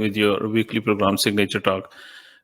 with your weekly program Signature Talk.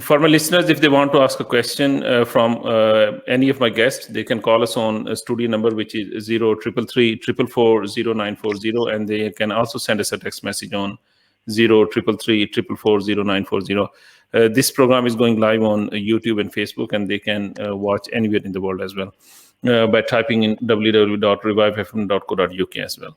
For my listeners, if they want to ask a question from any of my guests, they can call us on a studio number which is 0333 and they can also send us a text message on 0333 this program is going live on YouTube and Facebook, and they can watch anywhere in the world as well by typing in www.revivefm.co.uk as well.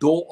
2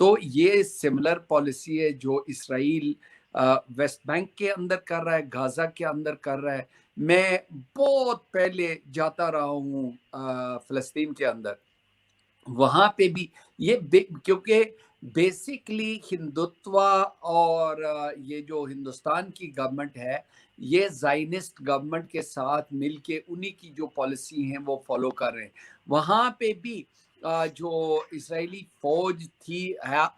تو یہ similar policy ہے جو اسرائیل waste bank کے اندر کر رہا ہے، غازہ کے اندر کر رہا ہے. میں بہت پہلے جاتا رہا ہوں فلسطین کے اندر، وہاں پہ بھی یہ کیونکہ بیسکلی ہندوتوا اور یہ جو ہندوستان کی گورنمنٹ ہے یہ زائنسٹ گورنمنٹ کے ساتھ مل کے انہی کی جو پالیسی ہیں وہ فالو کر رہے ہیں. وہاں پہ بھی جو اسرائیلی فوج تھی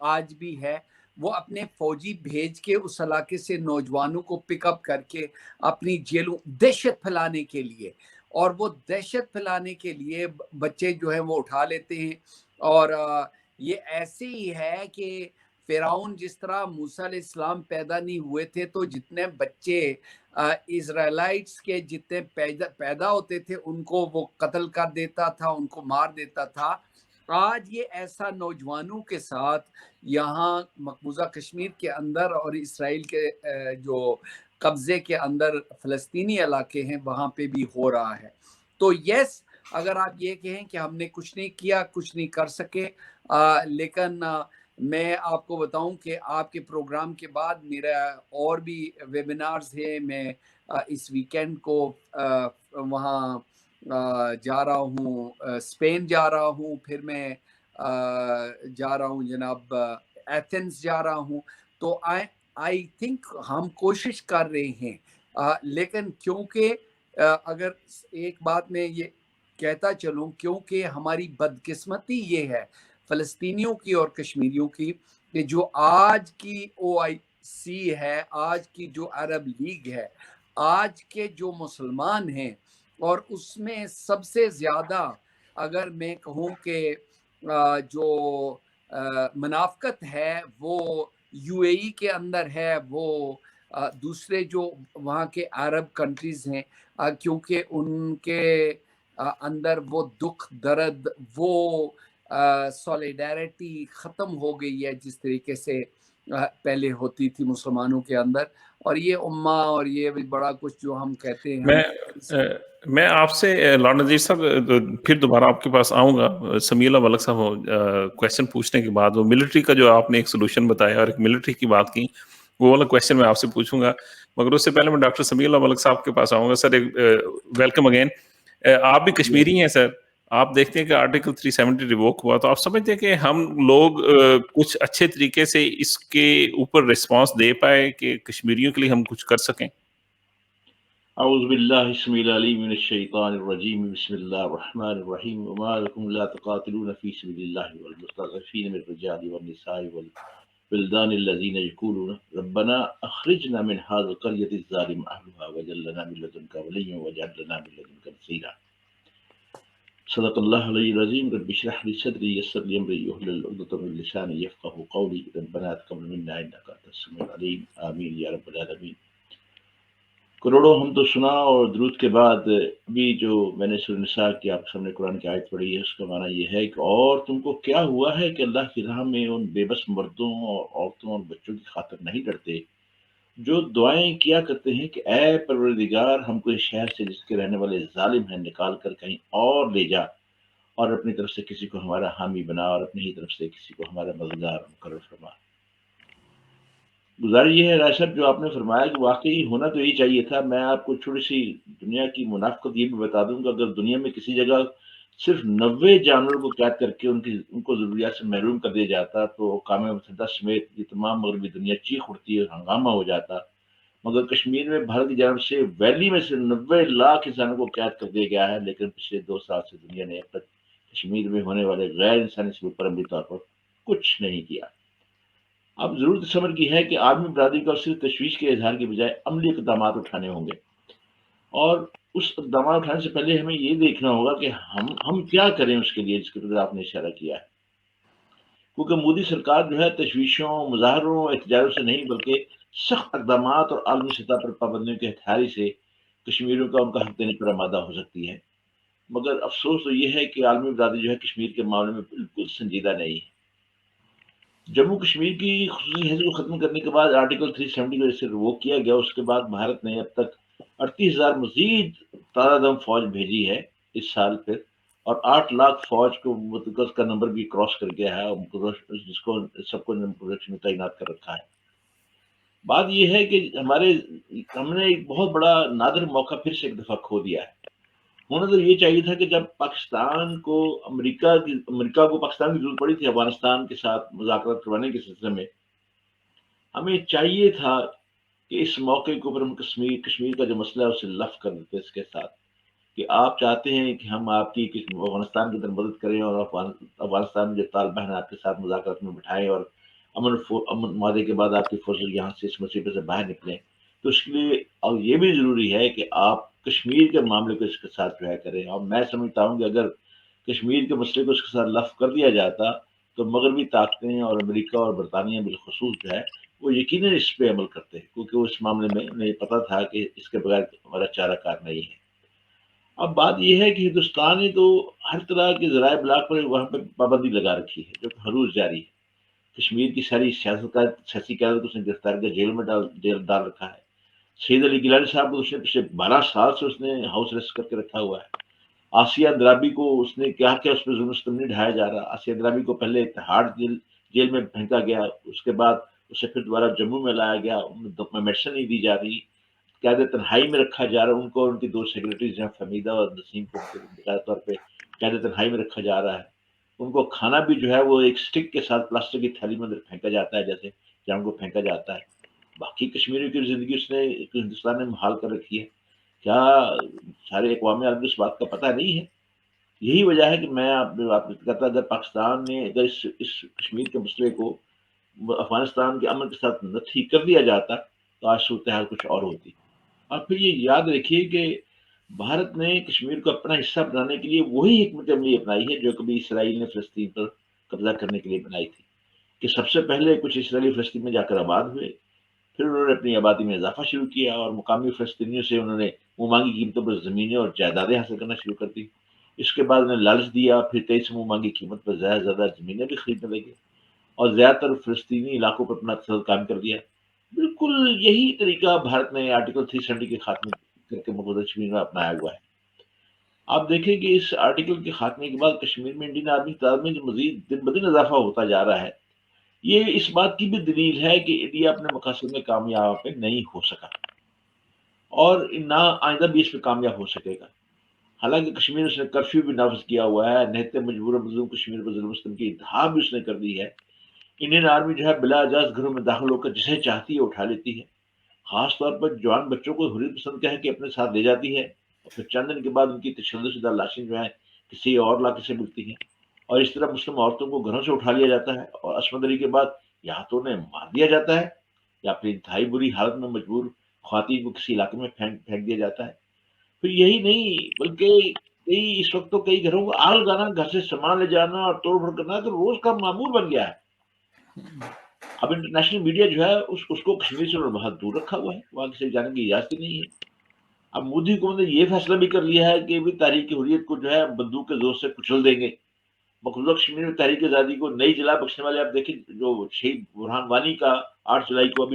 آج بھی ہے، وہ اپنے فوجی بھیج کے اس علاقے سے نوجوانوں کو پک اپ کر کے اپنی جیلوں دہشت پھیلانے کے لیے، اور وہ دہشت پھیلانے کے لیے بچے جو ہیں وہ اٹھا لیتے ہیں. اور یہ ایسے ہی ہے کہ فرعون جس طرح موسیٰ علیہ السلام پیدا نہیں ہوئے تھے تو جتنے بچے اسرائیلائٹس کے جتنے پیدا ہوتے تھے ان کو وہ قتل کر دیتا تھا، ان کو مار دیتا تھا. آج یہ ایسا نوجوانوں کے ساتھ یہاں مقبوضہ کشمیر کے اندر اور اسرائیل کے جو قبضے کے اندر فلسطینی علاقے ہیں وہاں پہ بھی ہو رہا ہے. تو یس، اگر آپ یہ کہیں کہ ہم نے کچھ نہیں کیا، کچھ نہیں کر سکے، لیکن میں آپ کو بتاؤں کہ آپ کے پروگرام کے بعد میرا اور بھی ویبینارز ہیں. میں اس ویکینڈ کو وہاں جا رہا ہوں، اسپین جا رہا ہوں، پھر میں جا رہا ہوں جناب ایتھنز جا رہا ہوں. تو آئی تھنک ہم کوشش کر رہے ہیں، لیکن کیونکہ اگر ایک بات میں یہ کہتا چلوں، کیونکہ ہماری بدقسمتی یہ ہے فلسطینیوں کی اور کشمیریوں کی کہ جو آج کی OIC ہے، آج کی جو عرب لیگ ہے، آج کے جو مسلمان ہیں، اور اس میں سب سے زیادہ اگر میں کہوں کہ جو منافقت ہے وہ UAE کے اندر ہے، وہ دوسرے جو وہاں کے عرب کنٹریز ہیں، کیونکہ ان کے اندر وہ دکھ درد، وہ سولیڈیرٹی ختم ہو گئی ہے جس طریقے سے پہلے ہوتی تھی مسلمانوں کے اندر. اور یہ امہ اور یہ بھی بڑا کچھ جو ہم کہتے ہیں. میں آپ سے لاڈ نذیر صاحب پھر دوبارہ آپ کے پاس آؤں گا. سمیع اللہ ملک صاحب کویشچن پوچھنے کے بعد وہ ملٹری کا جو آپ نے ایک سولوشن بتایا اور ایک ملٹری کی بات کی، وہ والا کویشچن میں آپ سے پوچھوں گا، مگر اس سے پہلے میں ڈاکٹر سمیع اللہ ملک صاحب کے پاس آؤں گا. Sir welcome again. آپ بھی کشمیری ہیں سر، آپ دیکھتے ہیں کہ آرٹیکل 370 ریووک ہوا، تو آپ سمجھتے ہیں کہ ہم لوگ کچھ اچھے طریقے سے اس کے اوپر رسپانس دے پائے کہ کشمیریوں کے لیے ہم کچھ کر سکیں؟ اعوذ باللہ السمیع العلیم من الشیطان الرجیم، بسم اللہ الرحمن الرحیم. وما لکم لا تقاتلون فی سبیل اللہ والمستضعفین من الرجال والنساء والولدان الذین یقولون ربنا اخرجنا من هذه القرية الظالم اهلها واجعل لنا من لدنك وليا واجعل لنا من لدنك نصيرا. صدق اللہ العلی العظیم. رب اشرح لي صدری یسر لي امری واحلل عقدۃ من لسانی یفقهوا قولی. ربنا تقبل منا انک انت السمیع العلیم. آمین یا رب العالمین. کروڑوں ہم تو سنا اور درود کے بعد ابھی جو میں نے سورہ نساء کی آپ کے سامنے قرآن کی آیت پڑھی ہے، اس کا معنی یہ ہے کہ اور تم کو کیا ہوا ہے کہ اللہ کی راہ میں ان بے بس مردوں اور عورتوں اور بچوں کی خاطر نہیں لڑتے جو دعائیں کیا کرتے ہیں کہ اے پروردگار ہم کو اس شہر سے جس کے رہنے والے ظالم ہیں نکال کر کہیں اور لے جا، اور اپنی طرف سے کسی کو ہمارا حامی بنا اور اپنی ہی طرف سے کسی کو ہمارا مددگار مقرر فرما. گزارش یہ ہے رائے صاحب جو آپ نے فرمایا کہ واقعی ہونا تو یہی چاہیے تھا. میں آپ کو چھوٹی سی دنیا کی منافقت یہ بھی بتا دوں کہ اگر دنیا میں کسی جگہ صرف 90 جانوروں کو قید کر کے ان کو ضروریات سے محروم کر دیا جاتا تو اقوام متحدہ سمیت یہ تمام مغربی دنیا چیخ اٹھتی اور ہنگامہ ہو جاتا. مگر کشمیر میں بھارت کی جانب سے ویلی میں سے 90 لاکھ انسانوں کو قید کر دیا گیا ہے، لیکن پچھلے 2 سال سے دنیا نے اب تک کشمیر میں ہونے والے غیر انسانی سلوک پر عملی طور پر کچھ نہیں کیا. اب ضرورت اس عمل کی ہے کہ عالمی برادری کو صرف تشویش کے اظہار کے بجائے عملی اقدامات اٹھانے ہوں گے، اور اس اقدامات اٹھانے سے پہلے ہمیں یہ دیکھنا ہوگا کہ ہم کیا کریں اس کے لیے جس کے طرف آپ نے اشارہ کیا ہے. کیونکہ مودی سرکار جو ہے تشویشوں، مظاہروں، احتجاجوں سے نہیں بلکہ سخت اقدامات اور عالمی سطح پر پابندیوں کے ہتھیاری سے کشمیریوں کا ان کا حق دینے پر آمادہ ہو سکتی ہے. مگر افسوس تو یہ ہے کہ عالمی برادری جو ہے کشمیر کے معاملے میں بالکل سنجیدہ نہیں ہے. جموں کشمیر کی خصوصی حیثیت کو ختم کرنے کے بعد آرٹیکل 370 کو جیسے ریووک کیا گیا، اس کے بعد بھارت نے اب تک 38,000 مزید تازہ دم فوج بھیجی ہے اس سال. پھر اور 8 لاکھ فوج کو متقز کا نمبر بھی کراس کر گیا ہے، جس کو سب کو پروٹیکشن میں تعینات کر رکھا ہے۔ بات یہ ہے کہ ہم نے ایک بہت بڑا نادر موقع پھر سے ایک دفعہ کھو دیا ہے۔ ہونا تو یہ چاہیے تھا کہ جب پاکستان کو امریکہ کو پاکستان کی ضرورت پڑی تھی افغانستان کے ساتھ مذاکرات کروانے کے سلسلے میں، ہمیں چاہیے تھا کہ اس موقع کے اوپر ہم کشمیر کا جو مسئلہ ہے اسے لف کر دیتے اس کے ساتھ، کہ آپ چاہتے ہیں کہ ہم آپ کی افغانستان کی طرف مدد کریں اور افغانستان میں جو طالبان ہیں آپ کے ساتھ مذاکرات میں بٹھائیں اور امن معاہدے کے بعد آپ کی فورسز یہاں سے اس مصیبت سے باہر نکلیں، تو اس کے لیے اور یہ بھی ضروری ہے کہ آپ کشمیر کے معاملے کو اس کے ساتھ جو ہے کریں۔ اور میں سمجھتا ہوں کہ اگر کشمیر کے مسئلے کو اس کے ساتھ لف کر دیا جاتا تو مغربی طاقتیں اور امریکہ اور برطانیہ بالخصوص جو ہے وہ یقیناً اس پہ عمل کرتے ہیں، کیونکہ اس معاملے میں انہیں پتہ تھا کہ اس کے بغیر ہمارا چارہ کار نہیں ہے۔ اب بات یہ ہے کہ ہندوستان نے تو ہر طرح کے ذرائع ابلاغ پر وہاں پہ پابندی لگا رکھی ہے جو کہ ہر روز جاری ہے۔ کشمیر کی ساری سیاسی قیادت کو اس نے گرفتار کر جیل میں ڈال رکھا ہے۔ سید علی گیلانی صاحب کو اس نے پچھلے 12 سال سے اس نے ہاؤس ارسٹ کر کے رکھا ہوا ہے۔ آسیہ اندرابی کو اس نے کیا اس پہ ظلم ستم نہیں ڈھایا جا رہا۔ آسیہ اندرابی کو پہلے اتحاد جیل میں پھینکا گیا، اس کے بعد اسے پھر دوبارہ جموں میں لایا گیا، ان میڈیسن نہیں دی جا رہی، قید تنہائی میں رکھا جا رہا ہے۔ ان کو ان کی 2 سیکرٹریز ہیں فمیدہ اور نسیم کو بقایا طور پہ قید تنہائی میں رکھا جا رہا ہے۔ ان کو کھانا بھی جو ہے وہ ایک سٹک کے ساتھ پلاسٹک کی تھیلی میں اندر پھینکا جاتا ہے، جیسے جان کو پھینکا جاتا ہے۔ باقی کشمیریوں کی زندگی اس نے ہندوستان نے محال کر رکھی ہے۔ کیا سارے اقوام عالم کو اس بات کا پتہ نہیں ہے؟ یہی وجہ ہے کہ میں آپ کو کہتا اگر پاکستان نے اگر اس کشمیر کے مسئلے کو افغانستان کے امن کے ساتھ نہ ٹھیک کر دیا جاتا تو آج صورتحال کچھ اور ہوتی۔ اور پھر یہ یاد رکھیے کہ بھارت نے کشمیر کو اپنا حصہ بنانے کے لیے وہی حکمت عملی اپنائی ہے جو کبھی اسرائیل نے فلسطین پر قبضہ کرنے کے لیے بنائی تھی، کہ سب سے پہلے کچھ اسرائیلی فلسطین میں جا کر آباد ہوئے، پھر انہوں نے اپنی آبادی میں اضافہ شروع کیا اور مقامی فلسطینیوں سے انہوں نے منہ مانگی قیمتوں پر زمینیں اور جائیدادیں حاصل کرنا شروع کر دی۔ اس کے بعد انہیں لالچ دیا، پھر 23 منہ مانگی قیمت پر زیادہ زمینیں بھی خریدنے لگے اور زیادہ تر فلسطینی علاقوں پر اپنا تسلط قائم کر دیا۔ بالکل یہی طریقہ بھارت نے آرٹیکل 370 کے خاتمے کر کے مقبوضہ کشمیر میں اپنایا ہوا ہے۔ آپ دیکھیں کہ اس آرٹیکل کے خاتمے کے بعد کشمیر میں انڈین آرمی کی تعداد میں جو مزید دن بدن اضافہ ہوتا جا رہا ہے، یہ اس بات کی بھی دلیل ہے کہ انڈیا اپنے مقاصد میں کامیاب نہیں ہو سکا اور نہ آئندہ بھی اس میں کامیاب ہو سکے گا۔ حالانکہ کشمیر اس نے کرفیو بھی نافذ کیا ہوا ہے، نہتے مجبور مظلوم کشمیر پر ظلم و ستم کی انتہا بھی اس نے کر دی ہے۔ انڈین آرمی جو ہے بلا اجازت گھروں میں داخل ہو کر جسے چاہتی ہے اٹھا لیتی ہے، خاص طور پر جوان بچوں کو حریت پسند کہہ کے اپنے ساتھ لے جاتی ہے، اور پھر چند دن کے بعد ان کی تشدد شدہ لاشیں جو ہیں کسی اور علاقے سے ملتی ہیں، اور اس طرح مسلم عورتوں کو گھروں سے اٹھا لیا جاتا ہے اور عصمت دری کے بعد یا تو انہیں مار دیا جاتا ہے یا پھر انتہائی بری حالت میں مجبور خواتین کو کسی علاقے میں پھینک دیا جاتا ہے۔ پھر یہی نہیں بلکہ اس وقت تو کئی گھروں کو آگ لگانا، گھر سے سامان لے جانا اور توڑ پھوڑ کرنا تو روز کا معمول بن گیا ہے۔ اب انٹرنیشنل میڈیا جو ہے اس کو کشمیر سے بہت دور رکھا ہوا ہے، وہاں کسی جانے کی اجازت ہی نہیں ہے۔ اب مودی حکومت نے یہ فیصلہ بھی کر لیا ہے کہ بھی تحریک حریت کو جو ہے بندوق کے زور سے کچل دیں گے۔ مقبوضہ کشمیر میں تحریک آزادی کو نئی جلا بخشنے والے آپ دیکھیں جو شہید برہان وانی کا 8 جولائی کو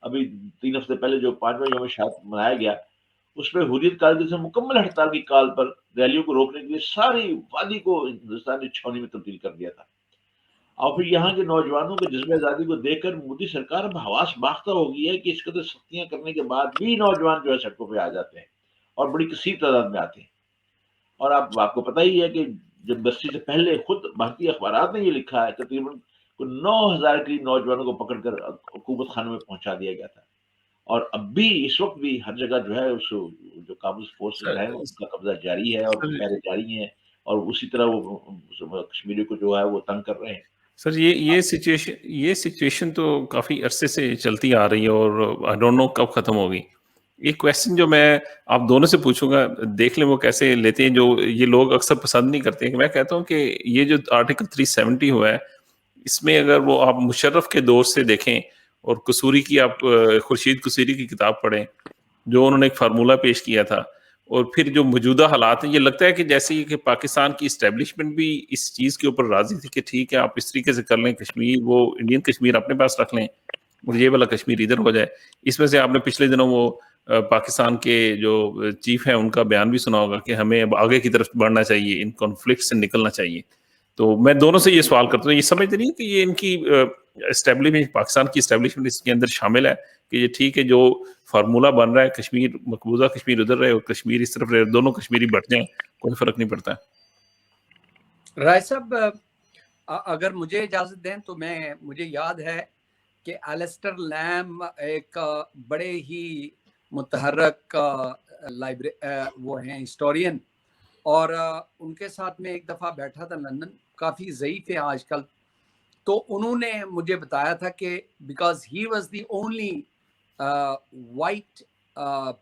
ابھی 3 ہفتے پہلے جو 5واں یوم شہادت منایا گیا، اس پہ حریت کارگل سے مکمل ہڑتال کی کال پر ریلیوں کو روکنے کے لیے ساری وادی کو ہندوستان نے چھاؤنی میں تبدیل کر دیا تھا۔ اور پھر یہاں کے نوجوانوں کے جذبہ آزادی کو دیکھ کر مودی سرکار اب حواس باختہ ہو گئی ہے کہ اس قدر سختیاں کرنے کے بعد بھی نوجوان جو ہے سڑکوں پہ آ جاتے ہیں اور بڑی کثیر تعداد میں آتے ہیں۔ اور آپ کو پتہ ہی ہے کہ جب برسی سے پہلے خود بھارتی اخبارات نے یہ لکھا ہے تقریباً 9,000 قریب نوجوانوں کو پکڑ کر حکومت خانوں میں پہنچا دیا گیا تھا، اور اب بھی اس وقت بھی ہر جگہ جو ہے اس جو قابض فورسز ہیں ان کا قبضہ جاری ہے اور پہرے جاری ہیں، اور اسی طرح وہ کشمیریوں کو جو ہے وہ تنگ کر رہے ہیں۔ سر یہ سچویشن تو کافی عرصے سے چلتی آ رہی ہے اور آئی ڈونٹ نو کب ختم ہوگی۔ ایک کویسچن جو میں آپ دونوں سے پوچھوں گا، دیکھ لیں وہ کیسے لیتے ہیں، جو یہ لوگ اکثر پسند نہیں کرتے ہیں، میں کہتا ہوں کہ یہ جو آرٹیکل 370 ہوا ہے، اس میں اگر وہ آپ مشرف کے دور سے دیکھیں اور قصوری کی آپ خورشید قصوری کی کتاب پڑھیں، جو انہوں نے ایک فارمولہ پیش کیا تھا، اور پھر جو موجودہ حالات ہیں، یہ لگتا ہے کہ جیسے کہ پاکستان کی اسٹیبلشمنٹ بھی اس چیز کے اوپر راضی تھی کہ ٹھیک ہے آپ اس طریقے سے کر لیں، کشمیر وہ انڈین کشمیر اپنے پاس رکھ لیں اور یہ والا کشمیر ادھر ہو جائے۔ اس میں سے آپ نے پچھلے دنوں وہ پاکستان کے جو چیف ہیں ان کا بیان بھی سنا ہوگا کہ ہمیں اب آگے کی طرف بڑھنا چاہیے, ان کانفلکٹ سے نکلنا چاہیے. تو میں دونوں سے یہ سوال کرتا ہوں, یہ سمجھتے نہیں کہ یہ ان کی اسٹیبلشمنٹ, پاکستان کی اسٹیبلشمنٹ اس کے اندر شامل ہے کہ یہ ٹھیک ہے جو فارمولہ بن رہا ہے کشمیر, مقبوضہ کشمیر ادھر رہے اور کشمیر اس طرف رہے, دونوں کشمیری بٹ جائیں, کوئی فرق نہیں پڑتا ہے. رائے صاحب اگر مجھے اجازت دیں تو مجھے یاد ہے کہ ایلسٹر لیم ایک بڑے ہی متحرک وہ ہیں ہسٹورین, اور ان کے ساتھ میں ایک دفعہ بیٹھا تھا لندن, کافی ضعیف ہے آج کل. تو انہوں نے مجھے بتایا تھا کہ because he was the only white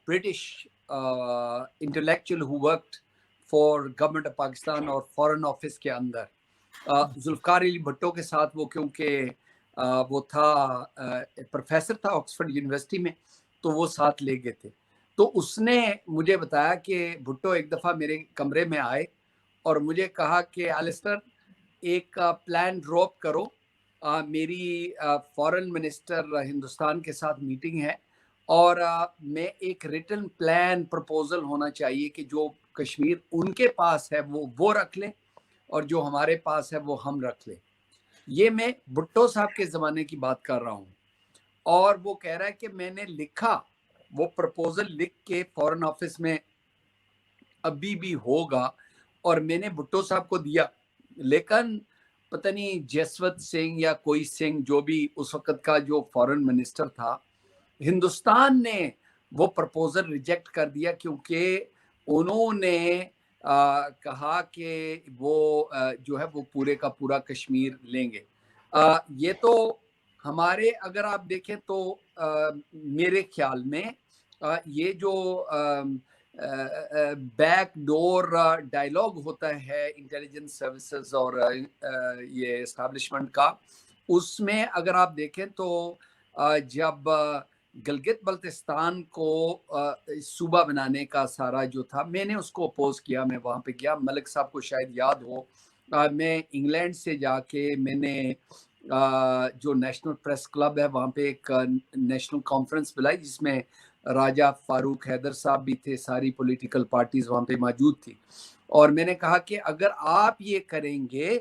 British intellectual who worked for government of Pakistan اور فارن آفس کے اندر, ذوالفقار علی بھٹو کے ساتھ وہ کیونکہ وہ تھا پروفیسر تھا آکسفورڈ یونیورسٹی میں, تو وہ ساتھ لے گئے تھے. تو اس نے مجھے بتایا کہ بھٹو ایک دفعہ میرے کمرے میں آئے اور مجھے کہا کہ ایلسٹر ایک پلان ڈراپ کرو, میری فارن منسٹر ہندوستان کے ساتھ میٹنگ ہے اور میں ایک ریٹن پلان پرپوزل ہونا چاہیے کہ جو کشمیر ان کے پاس ہے وہ رکھ لیں اور جو ہمارے پاس ہے وہ ہم رکھ لیں. یہ میں بھٹو صاحب کے زمانے کی بات کر رہا ہوں, اور وہ کہہ رہا ہے کہ میں نے لکھا, وہ پرپوزل لکھ کے فورن آفس میں ابھی بھی ہوگا اور میں نے بھٹو صاحب کو دیا, لیکن پتہ نہیں جسوت سنگھ یا کوئی سنگھ جو بھی اس وقت کا جو فارن منسٹر تھا, ہندوستان نے وہ پرپوزل ریجیکٹ کر دیا کیونکہ انہوں نے کہا کہ وہ جو ہے وہ پورے کا پورا کشمیر لیں گے. یہ تو ہمارے اگر آپ دیکھیں تو میرے خیال میں یہ جو بیک ڈور ڈائلاگ ہوتا ہے انٹیلیجنس سروسز اور یہ اسٹیبلشمنٹ کا, اس میں اگر آپ دیکھیں تو جب گلگت بلتستان کو صوبہ بنانے کا سارا جو تھا, میں نے اس کو اپوز کیا, میں وہاں پہ گیا, ملک صاحب کو شاید یاد ہو, میں انگلینڈ سے جا کے میں نے جو نیشنل پریس کلب ہے وہاں پہ ایک نیشنل کانفرنس بلائی جس میں راجہ فاروق حیدر صاحب بھی تھے, ساری پولیٹیکل پارٹیز وہاں پہ موجود تھی, اور میں نے کہا کہ اگر آپ یہ کریں گے,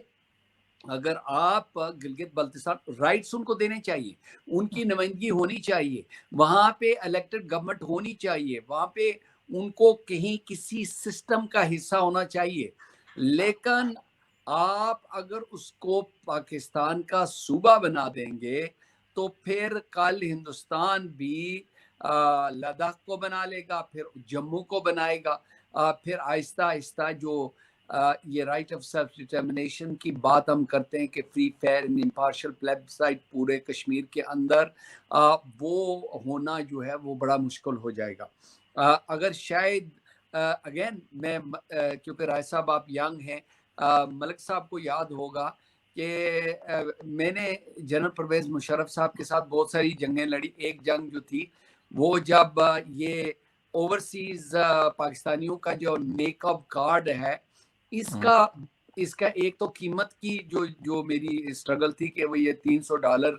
اگر آپ گلگت بلتستان رائٹس ان کو دینے چاہیے, ان کی نمائندگی ہونی چاہیے, وہاں پہ الیکٹڈ گورنمنٹ ہونی چاہیے, وہاں پہ ان کو کہیں کسی سسٹم کا حصہ ہونا چاہیے, لیکن آپ اگر اس کو پاکستان کا صوبہ بنا دیں گے تو پھر کل ہندوستان بھی لداخ کو بنا لے گا, پھر جموں کو بنائے گا, پھر آہستہ آہستہ جو یہ رائٹ آف سیلف ڈٹرمنیشن کی بات ہم کرتے ہیں کہ فری فیئر اینڈ امپارشل پلیبسائٹ پورے کشمیر کے اندر وہ ہونا جو ہے وہ بڑا مشکل ہو جائے گا. اگر شاید اگین میں کیونکہ رائے صاحب آپ ینگ ہیں, ملک صاحب کو یاد ہوگا کہ میں نے جنرل پرویز مشرف صاحب کے ساتھ بہت ساری جنگیں لڑی. ایک جنگ جو تھی وہ جب یہ اوورسیز پاکستانیوں کا جو میک اپ کارڈ ہے, اس کا ایک تو قیمت کی جو میری اسٹرگل تھی کہ وہ یہ $300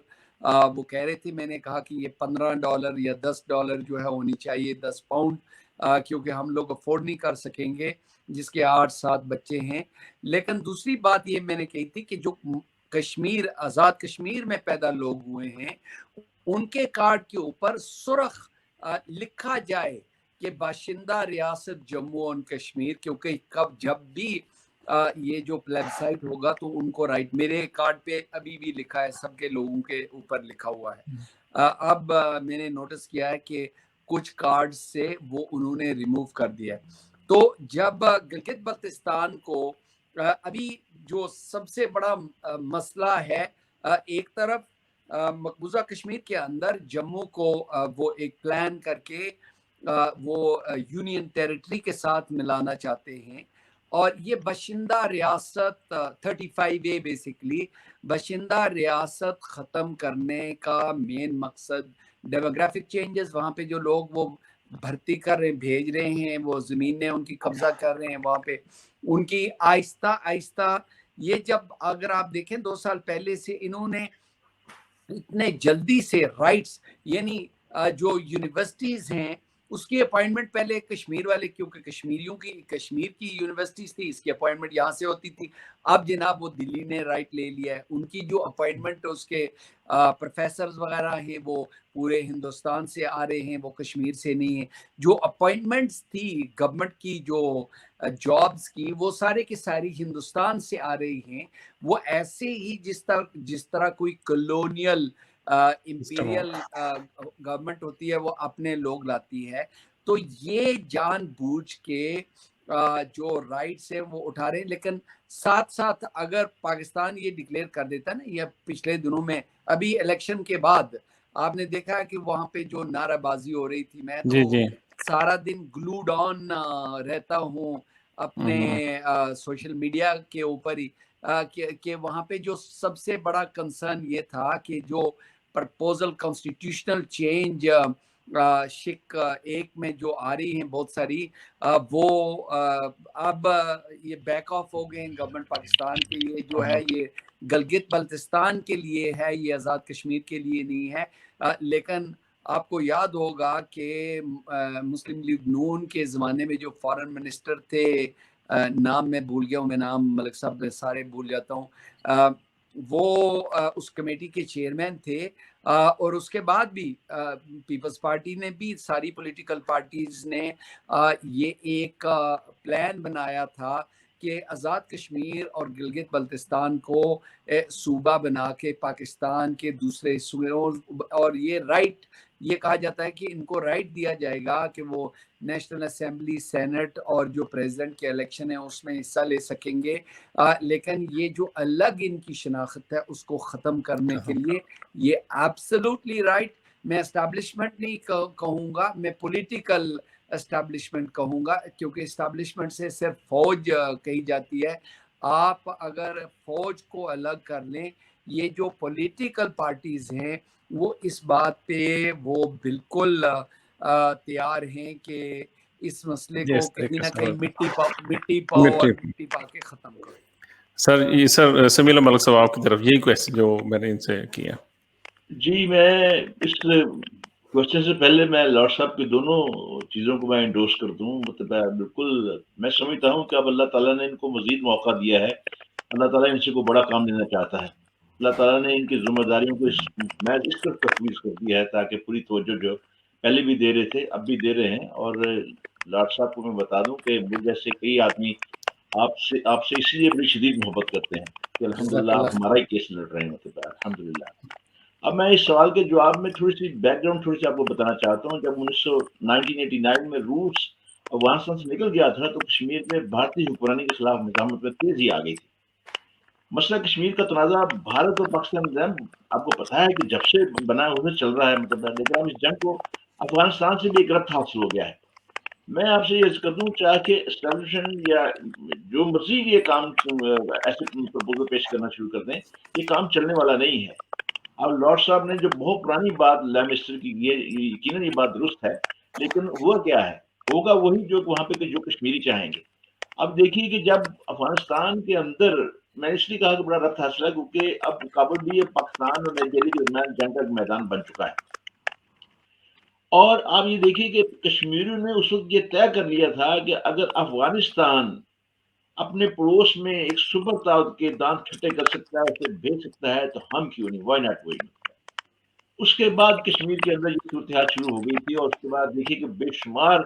وہ کہہ رہے تھے, میں نے کہا کہ یہ $15 یا $10 جو ہے ہونی چاہیے, 10 پاؤنڈ, کیونکہ ہم لوگ افورڈ نہیں کر سکیں گے جس کے 8-7 بچے ہیں. لیکن دوسری بات یہ میں نے کہی تھی کہ جو کشمیر آزاد کشمیر میں پیدا لوگ ہوئے ہیں ان کے کارڈ کے اوپر سرخ لکھا جائے کہ باشندہ ریاست جموں اور کشمیر, کیونکہ جب بھی یہ جو پلیبسائٹ ہوگا تو ان کو رائٹ, میرے کارڈ پہ ابھی بھی لکھا ہے, سب کے لوگوں کے اوپر لکھا ہوا ہے. اب میں نے نوٹس کیا ہے کہ کچھ کارڈ سے وہ انہوں نے ریموو کر دیا ہے. تو جب گلگت بلتستان کو ابھی جو سب سے بڑا مسئلہ ہے, ایک طرف مقبوضہ کشمیر کے اندر جموں کو وہ ایک پلان کر کے وہ یونین ٹیریٹری کے ساتھ ملانا چاہتے ہیں, اور یہ باشندہ ریاست 35A بیسیکلی باشندہ ریاست ختم کرنے کا مین مقصد ڈیموگرافک چینجز, وہاں پہ جو لوگ وہ بھرتی کر رہے ہیں, بھیج رہے ہیں, وہ زمینیں ان کی قبضہ کر رہے ہیں, وہاں پہ ان کی آہستہ آہستہ یہ جب اگر آپ دیکھیں 2 سال پہلے سے انہوں نے اتنے جلدی سے رائٹس, یعنی جو یونیورسٹیز ہیں اس کی اپوائنٹمنٹ پہلے کشمیر والے، کیونکہ کشمیر کی یونیورسٹیز تھی، اس کی اپوائنٹمنٹ یہاں سے ہوتی تھی. اب جناب وہ دلی نے رائٹ لے لیا ہے، ان کی جو اپوائنٹمنٹ اس کے پروفیسرز وغیرہ ہیں وہ پورے ہندوستان سے آ رہے ہیں، وہ کشمیر سے نہیں ہیں. جو اپوائنٹمنٹس تھی گورنمنٹ کی، جو جابس کی، وہ سارے کے ساری ہندوستان سے آ رہی ہیں. وہ ایسے ہی جس طرح کوئی کلونیل امپیریل گورنمنٹ ہوتی ہے، وہ اپنے لوگ لاتی ہے. تو یہ جان بوجھ کے جو رائٹس ہیں وہ اٹھا رہے ہیں. لیکن ساتھ ساتھ اگر پاکستان یہ ڈکلیئر کر دیتا نا، یہ پچھلے دنوں میں ابھی الیکشن کے بعد آپ نے دیکھا کہ وہاں پہ جو نعرہ بازی ہو رہی تھی، میں جی تو جی سارا دن گلوڈ آن رہتا ہوں اپنے سوشل میڈیا کے اوپر ہی، کہ وہاں پہ جو سب سے بڑا کنسرن یہ تھا کہ جو پرپوزل کانسٹیٹیوشنل چینج شک ایک میں جو آ رہی ہیں بہت ساری، وہ اب یہ بیک آف ہو گئے ہیں. گورنمنٹ پاکستان کے لیے جو ہے یہ گلگت بلتستان کے لیے ہے، یہ آزاد کشمیر کے لیے نہیں ہے. لیکن آپ کو یاد ہوگا کہ مسلم لیگ نون کے زمانے میں جو فارن منسٹر تھے، نام میں بھول گیا ہوں، میں نام ملک صاحب میں سارے بھول جاتا ہوں، وہ اس کمیٹی کے چیئرمین تھے. اور اس کے بعد بھی پیپلز پارٹی نے بھی، ساری پولیٹیکل پارٹیز نے یہ ایک پلان بنایا تھا کہ آزاد کشمیر اور گلگت بلتستان کو صوبہ بنا کے پاکستان کے دوسرے صوبوں، اور یہ رائٹ، یہ کہا جاتا ہے کہ ان کو رائٹ دیا جائے گا کہ وہ نیشنل اسمبلی، سینٹ اور جو پریزیڈنٹ کے الیکشن ہے اس میں حصہ لے سکیں گے. لیکن یہ جو الگ ان کی شناخت ہے اس کو ختم کرنے کے لیے یہ ایبسلوٹلی رائٹ. میں اسٹیبلشمنٹ نہیں کہوں گا، میں پولیٹیکل اسٹیبلشمنٹ کہوں گا، کیونکہ اسٹیبلشمنٹ سے صرف فوج کہی جاتی ہے. آپ اگر فوج کو الگ کر لیں، یہ جو پولیٹیکل پارٹیز ہیں وہ اس بات پہ وہ بالکل تیار ہیں کہ اس مسئلے کو کہیں نہ کہیں مٹی پاؤ اور مٹی پا کے ختم کرو. سر سمیع اللہ ملک صاحب آپ کی طرف یہی کویسچن جو میں نے ان سے کیا. جی، میں اس کوشچن سے پہلے میں لارڈ صاحب کی دونوں چیزوں کو میں انڈورس کر دوں. مطلب بالکل میں سمجھتا ہوں کہ اب اللہ تعالیٰ نے ان کو مزید موقع دیا ہے. اللہ تعالیٰ ان سے کو بڑا کام دینا چاہتا ہے. اللہ تعالیٰ نے ان کی ذمہ داریوں کو میں اس طرف تفویض کر دیا ہے تاکہ پوری توجہ جو پہلے بھی دے رہے تھے اب بھی دے رہے ہیں. اور لارڈ صاحب کو میں بتا دوں کہ مجھ جیسے کئی آدمی آپ سے اسی لیے بڑی شدید محبت کرتے ہیں کہ الحمدللہ آپ ہمارا ہی کیس لڑ رہے ہیں. مطلب الحمدللہ. اب میں اس سوال کے جواب میں تھوڑی سی بیک گراؤنڈ تھوڑی سی آپ کو بتانا چاہتا ہوں. جب 1989 میں روس افغانستان سے نکل گیا تھا تو کشمیر میں بھارتی حکمرانی کے خلاف مزاحمت میں تیزی آ گئی تھی. مسئلہ کشمیر کا تنازع بھارت اور پاکستان آپ کو پتا ہے کہ جب سے بنا اسے چل رہا ہے. مطلب لیکن اب اس جنگ کو افغانستان سے بھی ایک ربط حاصل ہو گیا ہے. میں آپ سے یہ عرض کر دوں چاہے کہ اسٹیبلشمنٹ یا جو مرضی یہ کام ایسے پروپوزل پیش کرنا شروع کر دیں، یہ کام چلنے والا نہیں ہے. اب لارڈ صاحب نے جو بہت پرانی بات لیمسٹر کی کی ہے، یقیناً یہ بات درست ہے، لیکن ہوا کیا ہے؟ ہوگا وہی جو وہاں پہ جو کشمیری چاہیں گے. اب دیکھیے کہ جب افغانستان کے اندر، میں اس لیے کہا کہ بڑا ربط حاصل ہے کیونکہ اب کابل بھی پاکستان اور نائجیریا کے درمیان جنگ کا میدان بن چکا ہے. اور آپ یہ دیکھیے کہ کشمیریوں نے اس وقت یہ طے کر لیا تھا کہ اگر افغانستان اپنے پڑوس میں ایک سپر طاقت کے دانت کھٹے کر سکتا ہے، اسے بھیج سکتا ہے، تو ہم کیوں نہیں، وائی ناٹ وہی. اس کے بعد کشمیر کے اندر یہ صورتحال شروع ہو گئی تھی. اور اس کے بعد دیکھیے کہ بے شمار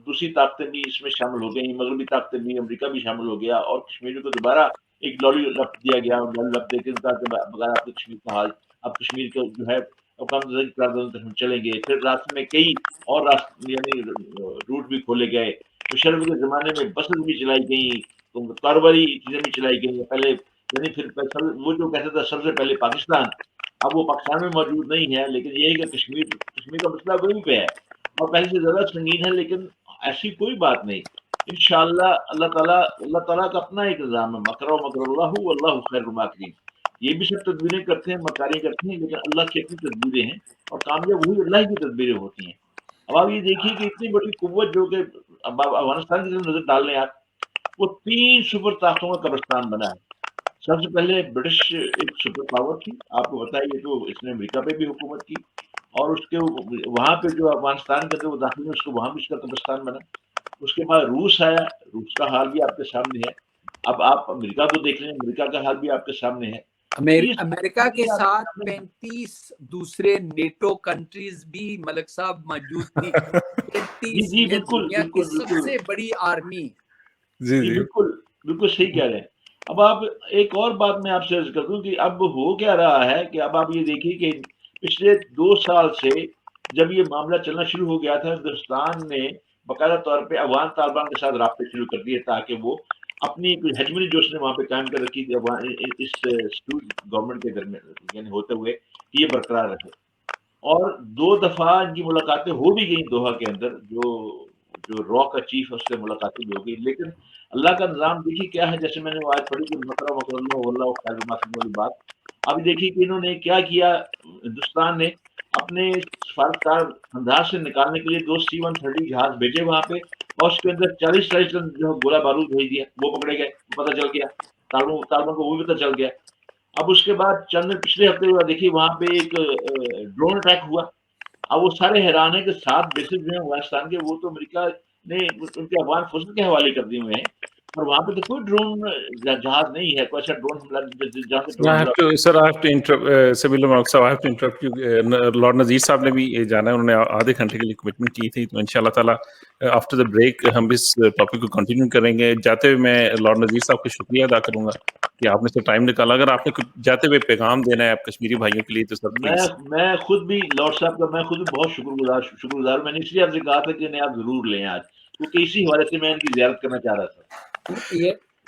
دوسری طاقتیں بھی اس میں شامل ہو گئی، مغربی طاقتیں بھی، امریکہ بھی شامل ہو گیا، اور کشمیریوں کو دوبارہ ایک لالی لپ دیا گیا. لالی لپ دے کے بغیر آپ کشمیر کا حال، اب کشمیر کا جو ہے ہم چلیں گے. پھر راستے میں کئی اور یعنی روٹ بھی کھولے گئے. مشرف کے زمانے میں بسز بھی چلائی گئیں، کاروباری چیزیں بھی چلائی گئی. پہلے یعنی پھر وہ جو کہتا تھا سب سے پہلے پاکستان، اب وہ پاکستان میں موجود نہیں ہے. لیکن یہ ہے کہ کشمیر کا مسئلہ وہیں پہ ہے اور پہلے سے زیادہ سنگین ہے. لیکن ایسی کوئی بات نہیں. انشاءاللہ اللہ تعالیٰ کا اپنا ایک نظام ہے. مکر و مکر اللہ واللہ خیر الماکرین. یہ بھی سب تدبیریں کرتے ہیں، مکاری کرتے ہیں، لیکن اللہ کی اپنی تدبیریں ہیں اور کامیاب وہی اللہ کی تدبیریں ہوتی ہیں. اب آپ یہ دیکھیے کہ اتنی بڑی قوت جو کہ اب افغانستان کی نظر ڈال لیں آپ، وہ 3 سپر طاقتوں کا قبرستان بنا ہے. سب سے پہلے برٹش ایک سپر پاور تھی، آپ کو بتائیے، تو اس نے امریکہ پہ بھی حکومت کی. اور اس کے وہاں پہ جو افغانستان کے اندر وہ داخل میں اس کو وہاں بھی اس کا قبرستان بنا. اس کے بعد روس آیا، روس کا حال بھی آپ کے سامنے ہے. اب آپ امریکہ کو دیکھ لیں، امریکہ کا حال بھی آپ کے سامنے ہے. یہ امریکہ کے ساتھ 35 دوسرے نیٹو کنٹریز بھی ملک صاحب موجود تھی. 35 جی یہ بالکل دنیا کی بالکل سب بالکل سے بڑی آرمی. جی بالکل بالکل صحیح کہہ رہے ہیں. اب آپ ایک اور بات میں آپ سے عرض کر دوں کہ اب ہو کیا رہا ہے کہ اب آپ یہ دیکھیے کہ پچھلے 2 سال سے جب یہ معاملہ چلنا شروع ہو گیا تھا، ہندوستان نے باقاعدہ طور پہ افغان طالبان کے ساتھ رابطے شروع کر دیے تاکہ وہ اپنی ہیجمنی جو اس نے وہاں پہ قائم کر رکھی تھی اس گورنمنٹ کے درمیان یعنی ہوتے ہوئے کہ یہ برقرار رہے. اور 2 دفعہ ان کی ملاقاتیں ہو بھی گئیں دوحہ کے اندر، جو را کا چیف ہے اس سے ملاقاتیں بھی ہو گئی. لیکن اللہ کا نظام دیکھیے کیا ہے، جیسے میں نے آج پڑھی کہ مکر اللہ واللہ خیر الماکرین والی بات. اب دیکھیے کہ انہوں نے کیا کیا، ہندوستان نے اپنے سفارتکار انداز سے نکالنے کے لیے 2 C-130 جہاز بھیجے وہاں پہ، اور اس کے اندر 40 ٹن جو گولہ بارود بھیج دیا. وہ پکڑے گئے، پتہ چل گیا طالبان کو، وہ بھی پتہ چل گیا. اب اس کے بعد چند دن پچھلے ہفتے ہوا، دیکھیے وہاں پہ ایک ڈرون اٹیک ہوا. اب وہ سارے حیران ہیں کہ 7 بیسز جو ہیں افغانستان کے، وہ تو امریکہ نے ان کے افغان فوج کے حوالے کر دیے ہوئے ہیں، اور وہاں پہ تو کوئی ڈرون جہاز نہیں ہے، کوئی ایسا ڈرون حملہ جہاں سے ڈرون حملہ. I have to interrupt, سبیل ملک صاحب, I have to interrupt you. Lord Nazir صاحب نے بھی جانا ہے, انہوں نے آدھے گھنٹے کے لیے کمٹمنٹ کی تھی, تو ان شاء اللہ تعالیٰ آفٹر دا بریک ہم اس ٹاپک کو کنٹینیو کریں گے. جاتے ہوئے میں لارڈ نذیر صاحب کا شکریہ ادا کروں گا کہ آپ نے سے ٹائم نکالا. اگر آپ نے کچھ جاتے ہوئے پیغام دینا ہے آپ کشمیری بھائیوں کے لیے تو سر پلیز. میں خود بھی لارڈ صاحب کا میں خود بھی بہت شکر گزار. میں نے اس لیے آپ سے کہا تھا کہ آپ ضرور لیں آج, کیونکہ اسی حوالے سے میں ان کی زیارت کرنا چاہ رہا تھا.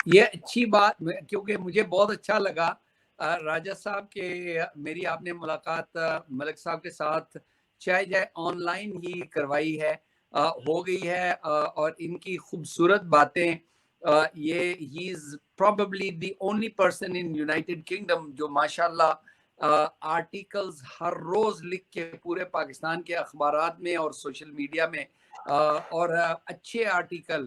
یہ اچھی بات, کیونکہ مجھے بہت اچھا لگا راجہ صاحب کہ میری آپ نے ملاقات ملک صاحب کے ساتھ چاہے آن لائن ہی کروائی ہے, ہو گئی ہے, اور ان کی خوبصورت باتیں, یہ ہی is probably the only person in United Kingdom جو ماشاءاللہ آرٹیکلز ہر روز لکھ کے پورے پاکستان کے اخبارات میں اور سوشل میڈیا میں, اور اچھے آرٹیکل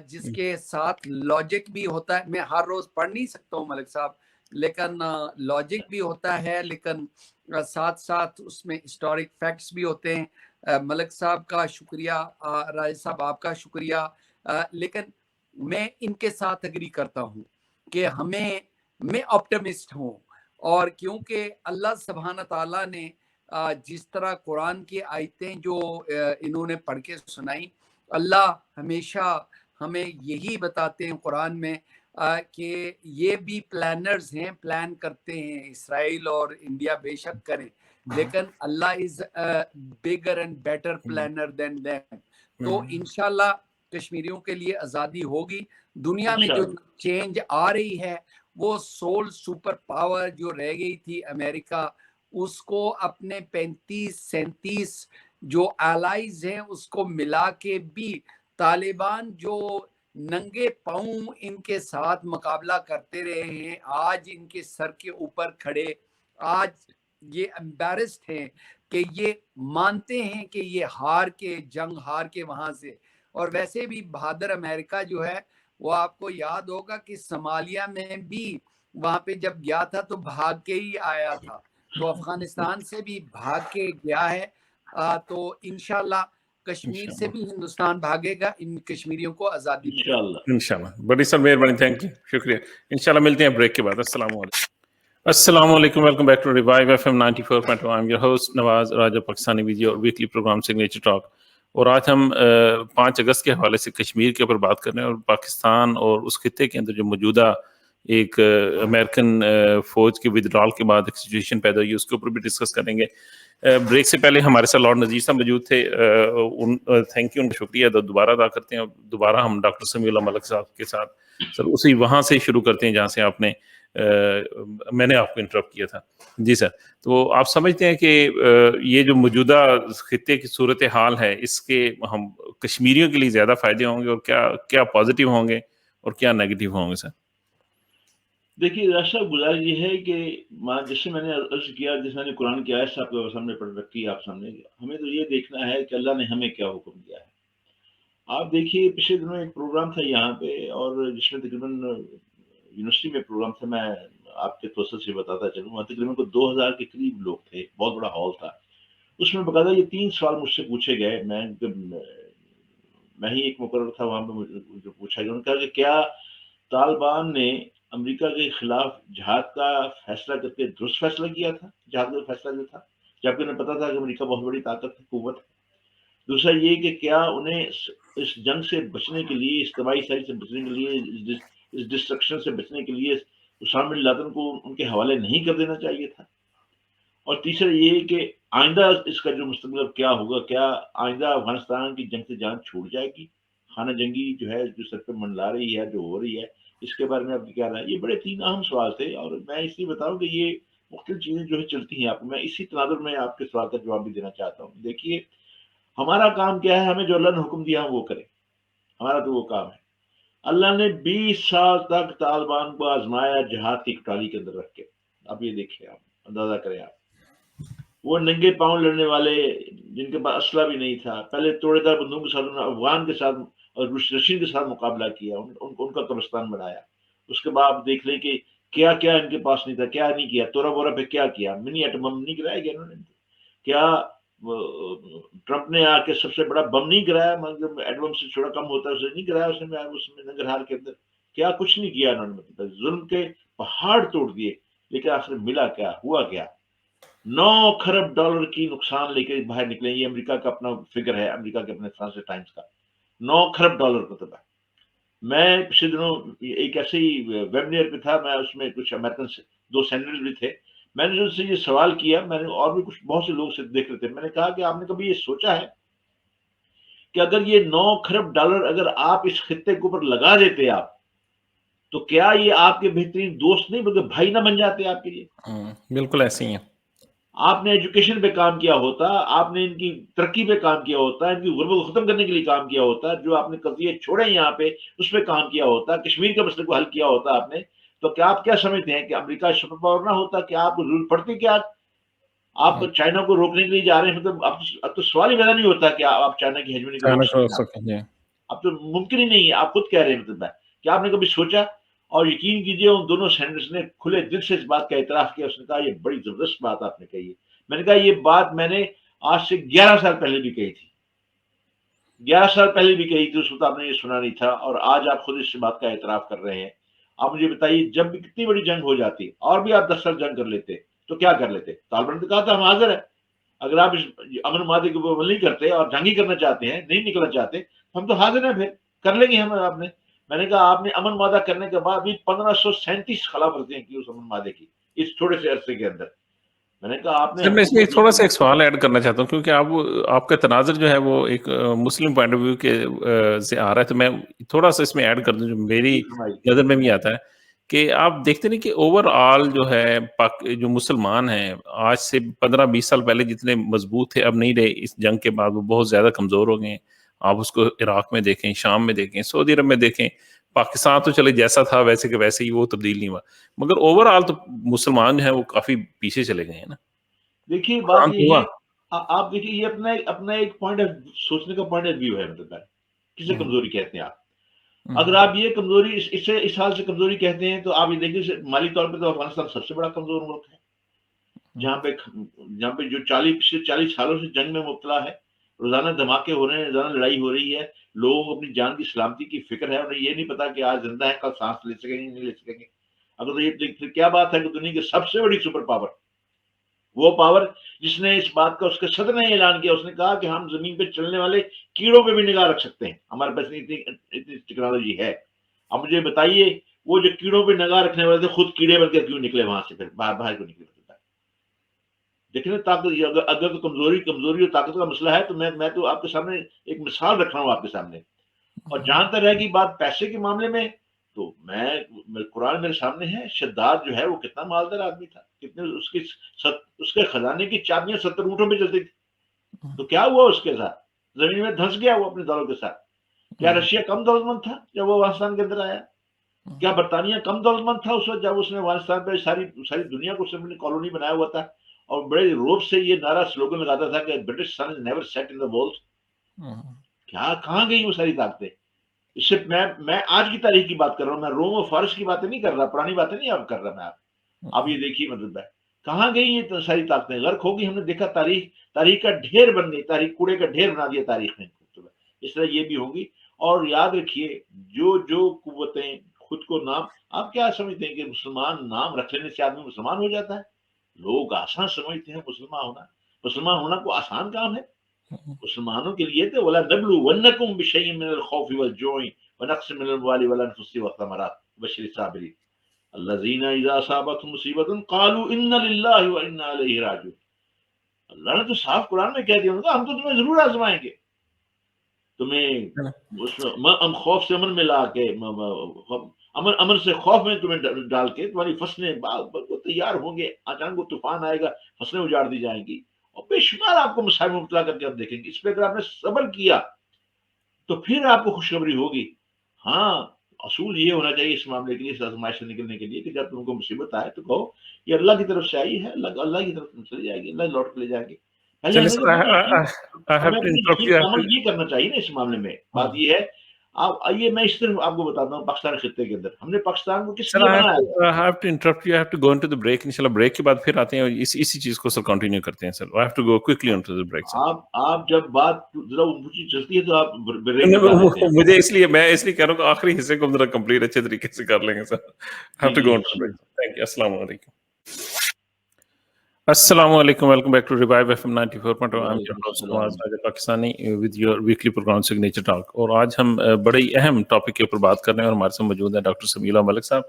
جس کے ساتھ لاجک بھی ہوتا ہے. میں ہر روز پڑھ نہیں سکتا ہوں ملک صاحب, لیکن لاجک بھی ہوتا ہے, لیکن ساتھ ساتھ اس میں ہسٹورک فیکٹس بھی ہوتے ہیں. ملک صاحب کا شکریہ, راجہ صاحب آپ کا شکریہ. لیکن میں ان کے ساتھ اگری کرتا ہوں کہ میں آپٹمسٹ ہوں, اور کیونکہ اللہ سبحانہ تعالیٰ نے جس طرح قرآن کی آیتیں جو انہوں نے پڑھ کے سنائی, اللہ ہمیشہ ہمیں یہی بتاتے ہیں قرآن میں کہ یہ بھی پلانرز ہیں, پلان کرتے ہیں. اسرائیل اور انڈیا بے شک کریں, لیکن اللہ is bigger and better planner than them. تو انشاءاللہ کشمیریوں کے لیے آزادی ہوگی. دنیا میں جو چینج آ رہی ہے وہ سول سپر پاور جو رہ گئی تھی امریکہ, اس کو اپنے 35-37 جو الائز ہیں اس کو ملا کے بھی طالبان جو ننگے پاؤں ان کے ساتھ مقابلہ کرتے رہے ہیں, آج ان کے سر کے اوپر کھڑے, آج یہ امبیرسڈ ہیں کہ یہ مانتے ہیں کہ یہ جنگ ہار کے وہاں سے. اور ویسے بھی بہادر امریکہ جو ہے وہ آپ کو یاد ہوگا کہ صومالیہ میں بھی وہاں پہ جب گیا تھا تو بھاگ کے ہی آیا تھا, تو افغانستان سے بھی بھاگ کے گیا ہے. تو انشاءاللہ کشمیر سے بھی ہندوستان بھاگے گا, ان کشمیریوں کو آزادی ملے گی انشاءاللہ. بڑی سر مہربانی, تھینک یو, شکریہ. انشاءاللہ ملتے ہیں بریک کے بعد. السلام علیکم, welcome back to revive FM 94.1. I am your host Nawaz Raja, Pakistani video weekly programme signature talk. اور آج ہم 5 اگست کے حوالے سے کشمیر کے اوپر بات کر رہے ہیں, اور پاکستان اور اس خطے کے اندر جو موجودہ ایک امریکن فوج کے ودرال کے بعد ایک سچویشن پیدا ہوئی, اس کے اوپر بھی ڈسکس کریں گے. بریک سے پہلے ہمارے ساتھ لارڈ نذیر صاحب موجود تھے, تھینک یو, ان کا شکریہ دوبارہ ادا کرتے ہیں. دوبارہ ہم ڈاکٹر سمیع اللہ ملک صاحب کے ساتھ سر اسی وہاں سے شروع کرتے ہیں جہاں سے آپ نے میں نے آپ کو انٹرپٹ کیا تھا. جی سر, تو آپ سمجھتے ہیں کہ یہ جو موجودہ خطے کی صورت حال ہے, اس کے ہم کشمیریوں کے لیے زیادہ فائدے ہوں گے, اور کیا پازیٹیو ہوں گے اور کیا نیگیٹیو ہوں گے سر؟ دیکھیے راجہ صاحب, گزارش یہ ہے کہ جس سے میں نے عرض کیا, جس میں نے قرآن کی آیت صاحب کے سامنے پڑھ رکھی ہے آپ سامنے, ہمیں تو یہ دیکھنا ہے کہ اللہ نے ہمیں کیا حکم دیا ہے. آپ دیکھیے پچھلے دنوں ایک پروگرام تھا یہاں پہ, اور جس میں تقریباً یونیورسٹی میں پروگرام تھا, میں آپ کے توسط سے بتاتا چلوں, تقریباً 2000 کے قریب لوگ تھے, بہت بڑا ہال تھا. اس میں باقاعدہ یہ 3 سوال مجھ سے پوچھے گئے. میں ہی ایک مقرر تھا وہاں پہ جو پوچھا گیا. انہوں نے کہا کہ کیا طالبان نے امریکہ کے خلاف جہاد کا فیصلہ کر کے درست فیصلہ کیا تھا؟ جہاد کا فیصلہ جو تھا، جبکہ انہیں پتا تھا کہ امریکہ بہت بڑی طاقت ہے، قوت ہے. دوسرا یہ کہ کیا انہیں اس جنگ سے بچنے کے لیے، اس تباہی ساری سے بچنے کے لیے، اس ڈسٹرکشن سے بچنے کے لیے اسامہ بن لادن کو ان کے حوالے نہیں کر دینا چاہیے تھا؟ اور تیسرا یہ کہ آئندہ اس کا جو مستقبل کیا ہوگا، کیا آئندہ افغانستان کی جنگ سے جان چھوٹ جائے گی؟ خانہ جنگی جو ہے، جو سر پہ منڈلا رہی ہے، جو ہو رہی ہے، اس کے بارے میں آپ کی کیا رائے؟ یہ بڑے 3 اہم سوال تھے، اور میں اس لیے بتاؤں کہ یہ مختلف چیزیں جو ہے چلتی ہیں. آپ کو میں اسی تناظر میں آپ کے سوال کا جواب بھی دینا چاہتا ہوں. دیکھیے، ہمارا کام کیا ہے؟ ہمیں جو اللہ نے حکم دیا ہم وہ کریں. ہمارا تو وہ کام ہے. اللہ نے 20 سال تک طالبان کو آزمایا جہاد کی کٹالی کے اندر رکھ کے. اب یہ دیکھیں، آپ اندازہ کریں. آپ وہ ننگے پاؤں لڑنے والے جن کے پاس اسلحہ بھی نہیں تھا، پہلے توڑے دار بندوق کے ساتھ انہوں نے افغان کے ساتھ اور رشین کے ساتھ مقابلہ کیا، ان کا قبرستان بنایا. اس کے بعد دیکھ لیں کہ کیا کیا ان کے پاس نہیں تھا، کیا نہیں کیا. تورا بورا پہ کیا کیا؟ منی ایٹم بم نہیں گرایا گیا انہوں نے. کیا ٹرمپ نے آ کے سب سے بڑا بم نہیں گرایا؟ مطلب ایٹم سے چھوڑا کم ہوتا ہے اسے نہیں گرایا اس میں ننگرہار کے اندر. کیا کچھ نہیں کیا انہوں نے. مطلب ظلم کے پہاڑ توڑ دیے، لیکن آخر ملا کیا؟ ہوا کیا؟ 9 کھرب ڈالر کی نقصان لے کے باہر نکلے. یہ امریکہ کا اپنا فگر ہے، امریکہ کے اپنے فرانس ٹائمز کا. 9 کھرب ڈالر مطلب ہے. میں پچھلے دنوں ایک ایسے ہی ویبینر پہ تھا، میں اس میں کچھ امریکن 2 سینیٹر بھی تھے. میں نے ان سے یہ سوال کیا، میں نے اور بھی کچھ بہت سے لوگ سے دیکھ رہے تھے. میں نے کہا کہ آپ نے کبھی یہ سوچا ہے کہ اگر یہ 9 کھرب ڈالر اگر آپ اس خطے کے اوپر لگا دیتے آپ، تو کیا یہ آپ کے بہترین دوست نہیں بلکہ بھائی نہ بن جاتے آپ کے لیے؟ بالکل ایسے ہی ہیں. آپ نے ایجوکیشن پہ کام کیا ہوتا، آپ نے ان کی ترقی پہ کام کیا ہوتا، ان کی غربت کو ختم کرنے کے لیے کام کیا ہوتا، جو آپ نے قضیے چھوڑے یہاں پہ اس پہ کام کیا ہوتا، کشمیر کے مسئلے کو حل کیا ہوتا آپ نے. تو کیا آپ کیا سمجھتے ہیں کہ امریکہ سپر پاور نہ ہوتا؟ کیا آپ کو ضرورت پڑتی؟ کیا آپ چائنا کو روکنے کے لیے جا رہے ہیں؟ مطلب اب تو سوال ہی پیدا نہیں ہوتا کہ آپ چائنا کی ہیجمنی کو روک سکیں گے. اب تو ممکن ہی نہیں ہے. آپ خود کہہ رہے ہیں. مطلب کیا آپ نے کبھی سوچا؟ اور یقین کیجیے ان دونوں سینیٹرز نے کھلے دل سے اس بات کا اعتراف کیا. اس نے کہا یہ بڑی زبردست بات آپ نے کہی ہے. میں نے کہا یہ بات میں نے آج سے 11 سال پہلے بھی کہی تھی. 11 سال پہلے بھی کہی تھی. اس وقت آپ نے یہ سنا نہیں تھا، اور آج آپ خود اس بات کا اعتراف کر رہے ہیں. آپ مجھے بتائیے، جب بھی کتنی بڑی جنگ ہو جاتی اور بھی آپ 10 سال جنگ کر لیتے تو کیا کر لیتے؟ طالبان نے کہا تھا ہم حاضر ہیں. اگر آپ اس امن معاہدے کے اوپر عمل نہیں کرتے اور جنگ ہی کرنا چاہتے ہیں، نہیں نکلنا چاہتے، ہم تو حاضر ہیں، پھر کر لیں گے ہم. آپ نے، میں نے کہا آپ نے امن معاہدہ کرنے کے بعد بھی 1537 خلاف ورزیاں کی اس امن معاہدے کی اس تھوڑے سے عرصے کے اندر. میں نے کہا آپ نے سر، میں اس میں تھوڑا سا ایک سوال ایڈ کرنا چاہتا ہوں، کیونکہ آپ کا تناظر جو ہے وہ ایک مسلم پوائنٹ آف ویو کے سے آ رہا ہے. تو میں تھوڑا سا اس میں ایڈ کر دوں جو میری نظر میں بھی آتا ہے کہ آپ دیکھتے نہیں کہ اوور آل جو ہے جو مسلمان ہیں آج سے 15-20 سال پہلے جتنے مضبوط تھے اب نہیں رہے. اس جنگ کے بعد وہ بہت زیادہ کمزور ہو گئے ہیں. آپ اس کو عراق میں دیکھیں، شام میں دیکھیں، سعودی عرب میں دیکھیں. پاکستان تو چلے جیسا تھا ویسے کہ ویسے ہی، وہ تبدیل نہیں ہوا، مگر اوور آل تو مسلمان جو ہیں وہ کافی پیچھے چلے گئے ہیں نا. دیکھیے بات یہ ہے، آپ دیکھیے یہ اپنا ایک پوائنٹ سوچنے کا پوائنٹ آف ویو ہے. مطلب کسے کمزوری کہتے ہیں آپ؟ اگر آپ یہ کمزوری اس حال سے کمزوری کہتے ہیں تو آپ یہ دیکھیے مالی طور پہ تو افغانستان سب سے بڑا کمزور ملک ہے، جہاں پہ جو پچھلے 40 سالوں سے جنگ میں مبتلا ہے. روزانہ دھماکے ہو رہے ہیں، روزانہ لڑائی ہو رہی ہے. لوگوں کو اپنی جان کی سلامتی کی فکر ہے، انہیں یہ نہیں پتا کہ آج زندہ ہے کل سانس لے سکیں گے نہیں لے سکیں گے. اگر تو یہ کیا بات ہے کہ دنیا کی سب سے بڑی سپر پاور، وہ پاور جس نے اس بات کا، اس کے صدر نے اعلان کیا، اس نے کہا کہ ہم زمین پہ چلنے والے کیڑوں پہ بھی نگاہ رکھ سکتے ہیں، ہمارے پاس اتنی ٹیکنالوجی ہے. اب مجھے بتائیے وہ جو کیڑوں پہ نگاہ رکھنے والے تھے خود کیڑے بن کے کیوں نکلے وہاں سے؟ پھر باہر کیوں نکلے؟ دیکھیں طاقت، اگر کمزوری اور طاقت کا مسئلہ ہے تو میں تو آپ کے سامنے ایک مثال رکھ رہا ہوں آپ کے سامنے. اور جہاں تک رہے گی بات پیسے کے معاملے میں، تو قرآن میرے سامنے ہے. شداد جو ہے وہ کتنا مالدار آدمی تھا، کتنے اس کے خزانے کی چابیاں 70 اونٹوں پہ چلتی تھی. تو کیا ہوا اس کے ساتھ؟ زمین میں دھنس گیا وہ اپنے دولوں کے ساتھ. کیا رشیا کم دولت مند تھا جب وہ افغانستان کے اندر آیا؟ کیا برطانیہ کم دولت مند تھا اس وقت جب اس نے افغانستان پہ ساری دنیا کو اپنی کالونی بنایا ہوا تھا، اور بڑے روپ سے یہ نعرہ سلوگن لگاتا تھا کہ British sun is never set in the walls? کہاں گئی وہ ساری طاقتیں؟ اس سے میں آج کی تاریخ کی بات کر رہا ہوں. میں روم اور فارس کی باتیں نہیں کر رہا، پرانی باتیں نہیں آپ کر رہا. میں آپ یہ دیکھیے مطلب ہے کہاں گئی یہ ساری طاقتیں؟ غرق ہو گئی. ہم نے دیکھا تاریخ کا ڈھیر بن گئی, تاریخ کوڑے کا ڈھیر بنا دیا تاریخ نے. اس طرح یہ بھی ہوگی. اور یاد رکھیے جو قوتیں خود کو نام, آپ کیا سمجھتے ہیں کہ مسلمان نام رکھ لینے سے آدمی مسلمان ہو جاتا ہے؟ لوگ آسان سمجھتے ہیں مسلمان ہونا کوئی آسان کام ہے؟ مسلمانوں کے لیے تو وَلَنَبْلُوَنَّكُمْ بِشَيْءٍ مِّنَ الْخَوْفِ وَالْجُوعِ وَنَقْصٍ مِّنَ الْأَمْوَالِ وَالْأَنفُسِ وَالثَّمَرَاتِ وَبَشِّرِ الصَّابِرِينَ الَّذِينَ إِذَا أَصَابَتْهُمْ مُصِيبَةٌ قَالُوا إِنَّ لِلَّهِ وَإِنَّا إِلَيْهِ راجعون. اللہ نے تو صاف قرآن میں کہہ دیا ہم تو تمہیں ضرور آزمائیں گے, تمہیں ہم خوف سے امن میں لا کے, امن سے خوف میں تمہیں ڈال کے تمہاری فصلیں تیار ہوں گے, اچانک وہ طوفان آئے گا, فصلیں اجاڑ دی جائیں گی, اور بے شمار آپ کو مصائب میں مبتلا کر کے آپ دیکھیں گے. اس پہ اگر آپ نے صبر کیا تو پھر آپ کو خوشخبری ہوگی. ہاں, اصول یہ ہونا چاہیے اس معاملے کے لیے, اس آزمائش سے نکلنے کے لیے, کہ جب تم کو مصیبت آئے تو کہو یہ اللہ کی طرف سے آئی ہے, اللہ کی طرف چلی جائے گی, اللہ لوٹ کے لے جائیں گے. پہلے چلیے ہمیں اپنے یقین کا عمل یہ کرنا چاہیے نا اس معاملے میں. بات یہ ہے, آپ آئیے میں اس طرح آپ کو بتاتا ہوں, پاکستان خطے کے اندر ہم نے پاکستان کو کس لیے بنایا. I have to interrupt you. I have to go into the break. انشاءاللہ بریک کے بعد پھر آتے ہیں اور اسی چیز کو سر کنٹینیو کرتے ہیں. سر I have to go quickly onto the break. آپ جب بات ذرا اونچی چلتی ہے تو آپ بریک بتا دیتے ہیں. مجھے میں اس لیے کہہ رہا ہوں کہ آخری حصے کو ذرا کمپلیٹ اچھے طریقے سے کر لیں گے سر. I have to go onto the break. Thank you. السلام علیکم. السلام علیکم. Welcome back to revive FM 94.2. I'm your host Nawaz Raja Pakistani with your weekly program Signature Talk. اور آج ہم بڑی اہم ٹاپک کے اوپر بات کر رہے ہیں اور ہمارے ساتھ موجود ہیں ڈاکٹر سمیلہ ملک صاحب.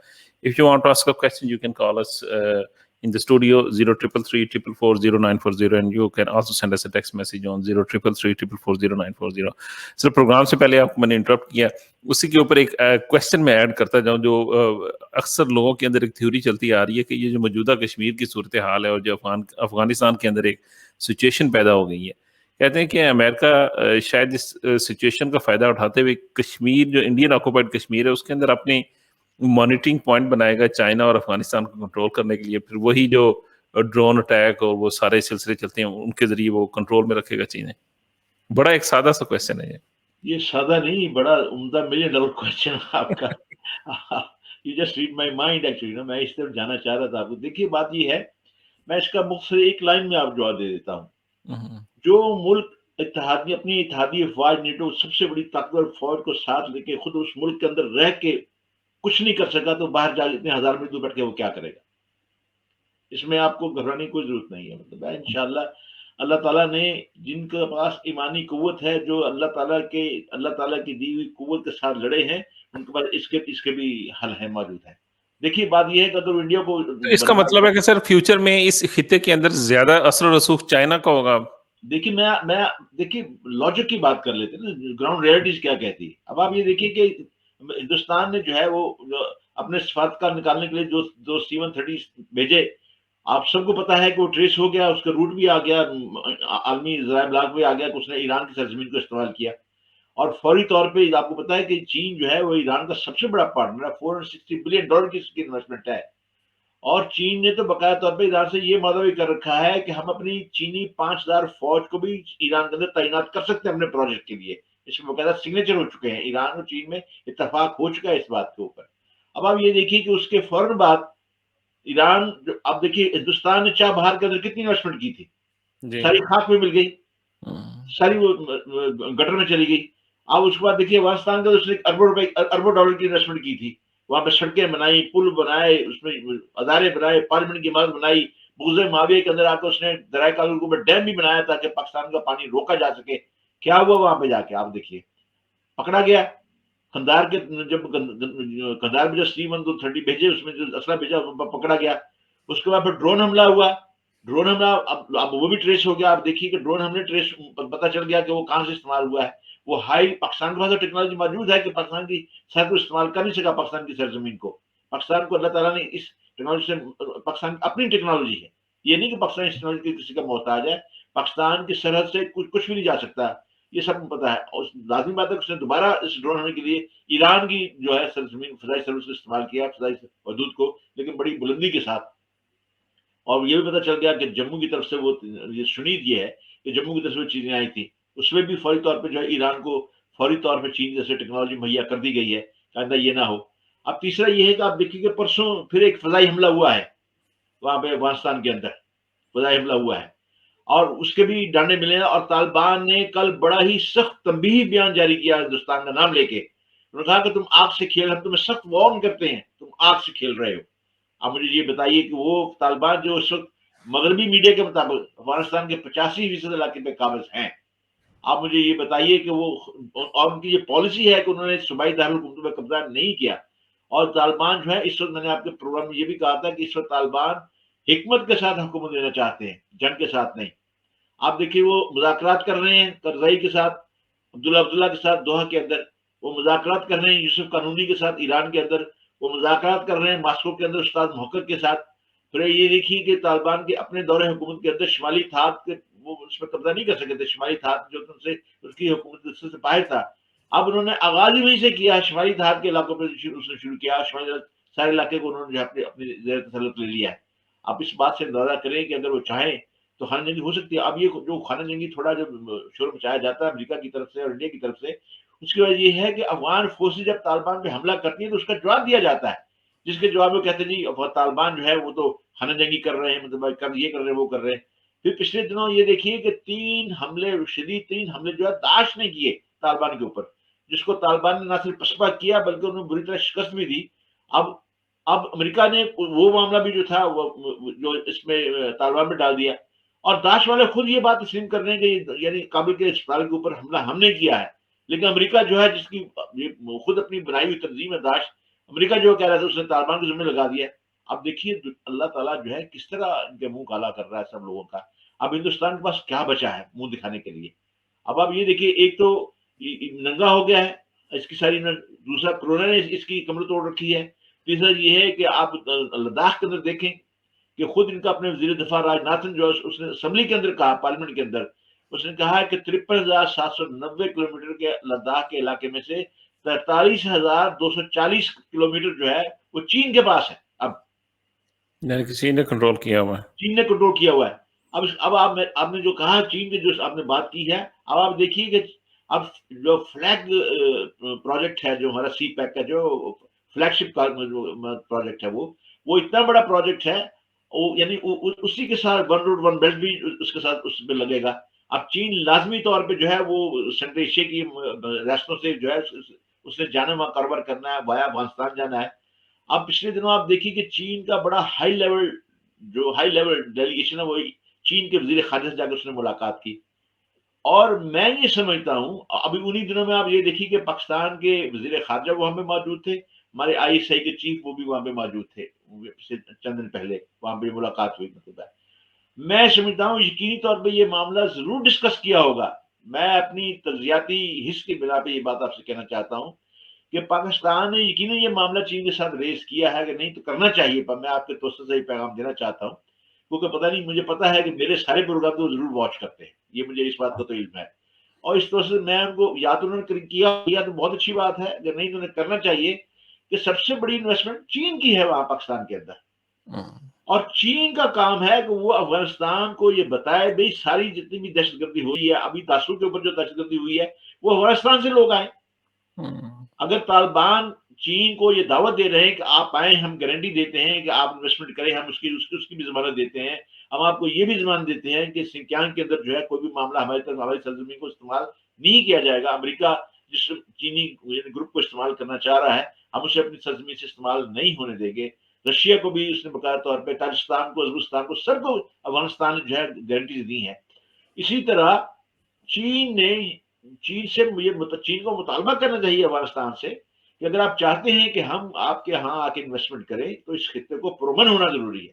If you want to ask a question, you can call us in the studio 0333440940 and you can also send us a text message on 0333440940. Sir programme سے پہلے آپ کو میں نے انٹرپٹ کیا, اسی کے اوپر ایک کویشچن میں ایڈ کرتا جاؤں جو اکثر لوگوں کے اندر ایک تھیوری چلتی آ رہی ہے کہ یہ جو موجودہ کشمیر کی صورتحال ہے اور جو افغانستان کے اندر ایک سچویشن پیدا ہو گئی ہے, کہتے ہیں کہ امریکہ شاید اس سچویشن کا فائدہ اٹھاتے ہوئے کشمیر جو انڈین آکوپائڈ کشمیر ہے اس کے اندر اپنی مانیٹرنگ پوائنٹ بنائے گا چائنا اور افغانستان کو کنٹرول کرنے کے لیے, پھر وہی جو ڈرون اٹیک اور وہ سارے سلسلے چلتے ہیں ان کے ذریعے وہ کنٹرول میں رکھے گا چیزیں. بڑا ایک سادہ سا کویشچن ہے یہ سادہ نہیں, بڑا عمدہ $1 ملین کویشچن آپ کا. You just read my mind actually. میں اس طرف جانا چاہ رہا تھا آپ کو. دیکھیے بات یہ ہے, میں اس کا مختصر ایک لائن میں آپ جواب دے دیتا ہوں. جو ملک اپنی اتحادی افواج نیٹو سب سے بڑی طاقتور فوج کو ساتھ لے کے خود اس ملک کے اندر رہ کے کچھ نہیں کر سکا تو باہر جا اتنے ہزار ملک بیٹھ کے وہ کیا کرے گا؟ اس میں آپ کو گھبرانے کی کوئی ضرورت نہیں ہے. مطلب انشاءاللہ اللہ تعالیٰ نے جن کے پاس ایمانی قوت ہے, جو اللہ تعالیٰ کی دی ہوئی قوت کے ساتھ لڑے ہیں, ان کے پاس اس کے بھی حل ہے موجود ہے. دیکھیے بات یہ ہے کہ اگر انڈیا کو, اس کا مطلب ہے کہ سر فیوچر میں اس خطے کے اندر زیادہ اثر و رسوخ چائنا کا ہوگا. دیکھیے میں دیکھیے لاجک کی بات کر لیتے ہیں, گراؤنڈ ریئلٹیز کیا کہتی ہے. اب آپ یہ دیکھیے کہ ہندوستان نے جو ہے وہ اپنے سفارتکار نکالنے کے لیے جو C-130 بھیجے, آپ سب کو پتا ہے کہ وہ ٹریس ہو گیا, اس کا روٹ بھی آ گیا, عالمی ذرائع ابلاغ بھی آ گیا کہ اس نے ایران کی سرزمین کو استعمال کیا. اور فوری طور پہ آپ کو پتا ہے کہ چین جو ہے وہ ایران کا سب سے بڑا پارٹنر ہے, $460 بلین کی اس کی انویسٹمنٹ ہے. اور چین نے تو باقاعدہ طور پہ ایران سے یہ وعدہ بھی کر رکھا ہے کہ ہم اپنی چینی 5000 فوج کو بھی ایران کے اندر تعینات کر سکتے ہیں اپنے پروجیکٹ کے لیے. اس میں باقاعدہ سگنیچر ہو چکے ہیں, ایران اور چین میں اتفاق ہو چکا ہے اس بات کے اوپر. اب آپ یہ دیکھیے کہ اس کے فوراً بعد ایران, اب دیکھیے ہندوستان نے چاہ بہار کے اندر کتنی انویسٹمنٹ کی تھی, ساری خاک میں مل گئی, ساری وہ گٹر میں چلی گئی. اب اس کے بعد دیکھیے افغانستان کا اس نے اربوں ڈالر کی انویسٹمنٹ کی تھی, وہاں پہ سڑکیں بنائی, پل بنائے, اس میں ادارے بنائے, پارلیمنٹ کی عمارت بنائی, بغض معاویہ کے اندر آ کے اس نے دریائے کالور کے اوپر ڈیم بھی بنایا تاکہ پاکستان کا پانی روکا جا سکے. کیا ہوا وہاں پہ جا کے آپ دیکھیے, پکڑا گیا. قندھار کے جب قندھار میں جو C-130 بھیجے, اس میں جو اسلحہ بھیجا پکڑا گیا. اس کے بعد پھر ڈرون حملہ ہوا, ڈرون حملہ اب وہ بھی ٹریس ہو گیا. آپ دیکھیے کہ ڈرون حملے ٹریس پتہ چل گیا کہ وہ کہاں سے استعمال ہوا ہے. وہ پاکستان کے پاس ٹیکنالوجی موجود ہے کہ پاکستان کی سرحد کو استعمال کر نہیں سکا, پاکستان کی سرزمین کو. پاکستان کو اللہ تعالیٰ نے اس ٹیکنالوجی سے, پاکستان کی اپنی ٹیکنالوجی ہے, یہ نہیں کہ پاکستان اس ٹیکنالوجی کی کسی کا محتاج ہے. پاکستان کی سرحد سے کچھ بھی نہیں جا سکتا, یہ سب کو پتا ہے. اور لازمی بات ہے کہ اس نے دوبارہ اس ڈرون حملے کے لیے ایران کی جو ہے سرزمین فضائی سروس کو استعمال کیا, فضائی حدود کو, لیکن بڑی بلندی کے ساتھ. اور یہ بھی پتہ چل گیا کہ جموں کی طرف سے وہ شنید یہ ہے کہ جموں کی طرف سے وہ چیزیں آئی تھیں, اس میں بھی فوری طور پہ جو ہے ایران کو فوری طور پہ چین جیسے ٹیکنالوجی مہیا کر دی گئی ہے, آئندہ یہ نہ ہو. اب تیسرا یہ ہے کہ آپ دیکھیے کہ پرسوں پھر ایک فضائی حملہ ہوا ہے, وہاں پہ افغانستان کے اندر فضائی حملہ ہوا ہے اور اس کے بھی ڈانڈے ملے ہیں. اور طالبان نے کل بڑا ہی سخت تنبیہی بیان جاری کیا ہندوستان کا نام لے کے. انہوں نے کہا کہ تم آگ سے کھیل رہے، ہم تمہیں سخت وارن کرتے ہیں، تم آگ سے کھیل رہے ہو. اب مجھے یہ بتائیے کہ وہ طالبان جو اس وقت مغربی میڈیا کے مطابق افغانستان کے 85% علاقے پہ قابض ہیں، آپ مجھے یہ بتائیے کہ وہ، اور ان کی یہ پالیسی ہے کہ انہوں نے صوبائی دارالحکومتوں پہ قبضہ نہیں کیا. اور طالبان جو ہے اس وقت، میں نے آپ کے پروگرام میں یہ بھی کہا تھا کہ اس وقت طالبان حکمت کے ساتھ حکومت لینا چاہتے ہیں، جنگ کے ساتھ نہیں. آپ دیکھیے وہ مذاکرات کر رہے ہیں کرزائی کے ساتھ، عبداللہ کے ساتھ دوحہ کے اندر، وہ مذاکرات کر رہے ہیں یوسف قانونی کے ساتھ ایران کے اندر، وہ مذاکرات کر رہے ہیں ماسکو کے اندر استاد محقق کے ساتھ. پھر یہ دیکھیے کہ طالبان کے اپنے دور حکومت کے اندر شمالی تھات کے وہ اس پر قبضہ نہیں کر سکے تھے. شمالی تھات جو ان سے اس کی حکومت سے باہر تھا، اب انہوں نے آغاز ہی وہیں سے کیا. شمالی تھات کے علاقوں پہ اس نے شروع کیا، شمالی سارے علاقے کو انہوں نے اپنی زیر تسلط لے لیا ہے. آپ اس بات سے اندازہ کریں کہ اگر وہ چاہیں تو خانہ جنگی ہو سکتی ہے. اب یہ جو خانہ جنگی تھوڑا جو شور مچایا جاتا ہے امریکہ کی طرف سے اور انڈیا کی طرف سے، اس کی وجہ یہ ہے کہ افغان فورسز جب طالبان پہ حملہ کرتی ہیں تو اس کا جواب دیا جاتا ہے، جس کے جواب میں کہتے ہیں جی طالبان جو ہے وہ تو خانہ جنگی کر رہے ہیں، مطلب یہ کر رہے ہیں وہ کر رہے ہیں. پھر پچھلے دنوں یہ دیکھیے کہ 3 حملے، شدید 3 حملے جو ہے داعش نے کیے طالبان کے اوپر، جس کو طالبان نے نہ صرف پسپا کیا بلکہ انہوں نے بری طرح شکست بھی دی. اب امریکہ نے وہ معاملہ بھی جو تھا وہ جو اس میں طالبان میں ڈال دیا. اور داعش والے خود یہ بات تسلیم کر رہے ہیں کہ یعنی کابل کے اسپتال کے اوپر حملہ ہم نے کیا ہے. لیکن امریکہ جو ہے، جس کی خود اپنی بنائی ہوئی تنظیم ہے داعش، امریکہ جو کہہ رہا تھا اس نے طالبان کے ذمہ لگا دیا. اب دیکھیے اللہ تعالیٰ جو ہے کس طرح ان کے منہ کالا کر رہا ہے سب لوگوں کا. اب ہندوستان کے پاس کیا بچا ہے منہ دکھانے کے لیے؟ اب آپ یہ دیکھیے، ایک تو ننگا ہو گیا ہے اس کی ساری، دوسرا کورونا نے اس کی کمر توڑ رکھی ہے، تیسرا یہ ہے کہ آپ لداخ کے اندر دیکھیں کہ خود ان کا اپنے وزیر دفاع راج ناتھن جو اس نے اسمبلی کے اندر کہا، پارلیمنٹ کے اندر اس نے کہا ہے کہ 53,790 کلومیٹر کے لداخ کے علاقے میں سے 43,240 کلومیٹر جو ہے وہ چین کے پاس ہے. اب یعنی کہ چین نے کنٹرول کیا ہوا ہے، چین نے کنٹرول کیا ہوا ہے. اب آپ نے جو کہا چین کے جو آپ نے بات کی ہے، اب آپ دیکھیے کہ اب جو فلیگ پروجیکٹ ہے جو ہمارا سی پیک کا جو فلیگ شپ پروجیکٹ ہے، وہ اتنا بڑا پروجیکٹ ہے، یعنی اسی کے ساتھ ون روڈ ون بیلٹ بھی اس کے ساتھ اس پہ لگے گا. اب چین لازمی طور پہ جو ہے وہ سینٹرل ایشیا کی ریاستوں سے جو ہے اس نے جانا، وہاں کاروبار کرنا ہے، وایا افغانستان جانا ہے. اب پچھلے دنوں آپ دیکھیے کہ چین کا بڑا ہائی لیول ڈیلیگیشن ہے، وہ چین کے وزیر خارجہ سے جا کے اس نے ملاقات کی. اور میں یہ سمجھتا ہوں ابھی انہی دنوں میں آپ یہ دیکھیے کہ پاکستان کے وزیر خارجہ وہاں پہ موجود تھے، ہمارے ISI کے چیف وہ بھی وہاں پہ موجود تھے چند دن پہلے، وہاں پہ ملاقات ہوئی. مطلب ہے میں سمجھتا ہوں یقینی طور پہ یہ معاملہ ضرور ڈسکس کیا ہوگا. میں اپنی تجزیاتی حص کی بنا پہ یہ بات آپ سے کہنا چاہتا ہوں کہ پاکستان نے یقیناً یہ معاملہ چین کے ساتھ ریز کیا ہے کہ نہیں، تو کرنا چاہیے. پر میں آپ کے توسط سے یہ پیغام دینا چاہتا ہوں، کیونکہ پتہ نہیں، مجھے پتا ہے کہ میرے سارے پروگرام تو ضرور واچ کرتے ہیں، یہ مجھے اس بات کا تو علم ہے. اور اس طرح سے میں ان کو، یا تو انہوں نے کیا تو بہت اچھی بات ہے، اگر نہیں تو انہیں کرنا چاہیے کہ سب سے بڑی انویسٹمنٹ چین کی ہے وہاں پاکستان کے اندر. اور چین کا کام ہے کہ وہ افغانستان کو یہ بتائے بھئی ساری جتنی بھی دہشت گردی ہوئی ہے، ابھی تاثر کے اوپر جو دہشت گردی ہوئی ہے وہ افغانستان سے لوگ آئے. اگر طالبان چین کو یہ دعوت دے رہے ہیں کہ آپ آئیں، ہم گارنٹی دیتے ہیں کہ آپ انویسٹمنٹ کریں، ہم اس کی بھی ضمانت دیتے ہیں، ہم آپ کو یہ بھی ضمانت دیتے ہیں کہ سنکیانگ کے اندر جو ہے کوئی بھی معاملہ ہماری طرف، ہماری سرزمین کو استعمال نہیں کیا جائے گا. امریکہ جس چینی گروپ کو استعمال کرنا چاہ رہا ہے، ہم اسے اپنی سرزمین سے استعمال نہیں ہونے دیں گے. رشیا کو بھی اس نے باقاعدہ طور پہ، تاجکستان کو، ازبکستان کو، سب کو افغانستان نے جو ہے گارنٹیز دی ہیں. اسی طرح چین کو مطالبہ کرنا چاہیے افغانستان سے کہ اگر آپ چاہتے ہیں کہ ہم آپ کے ہاں آ کے انویسٹمنٹ کریں تو اس خطے کو پرومن ہونا ضروری ہے.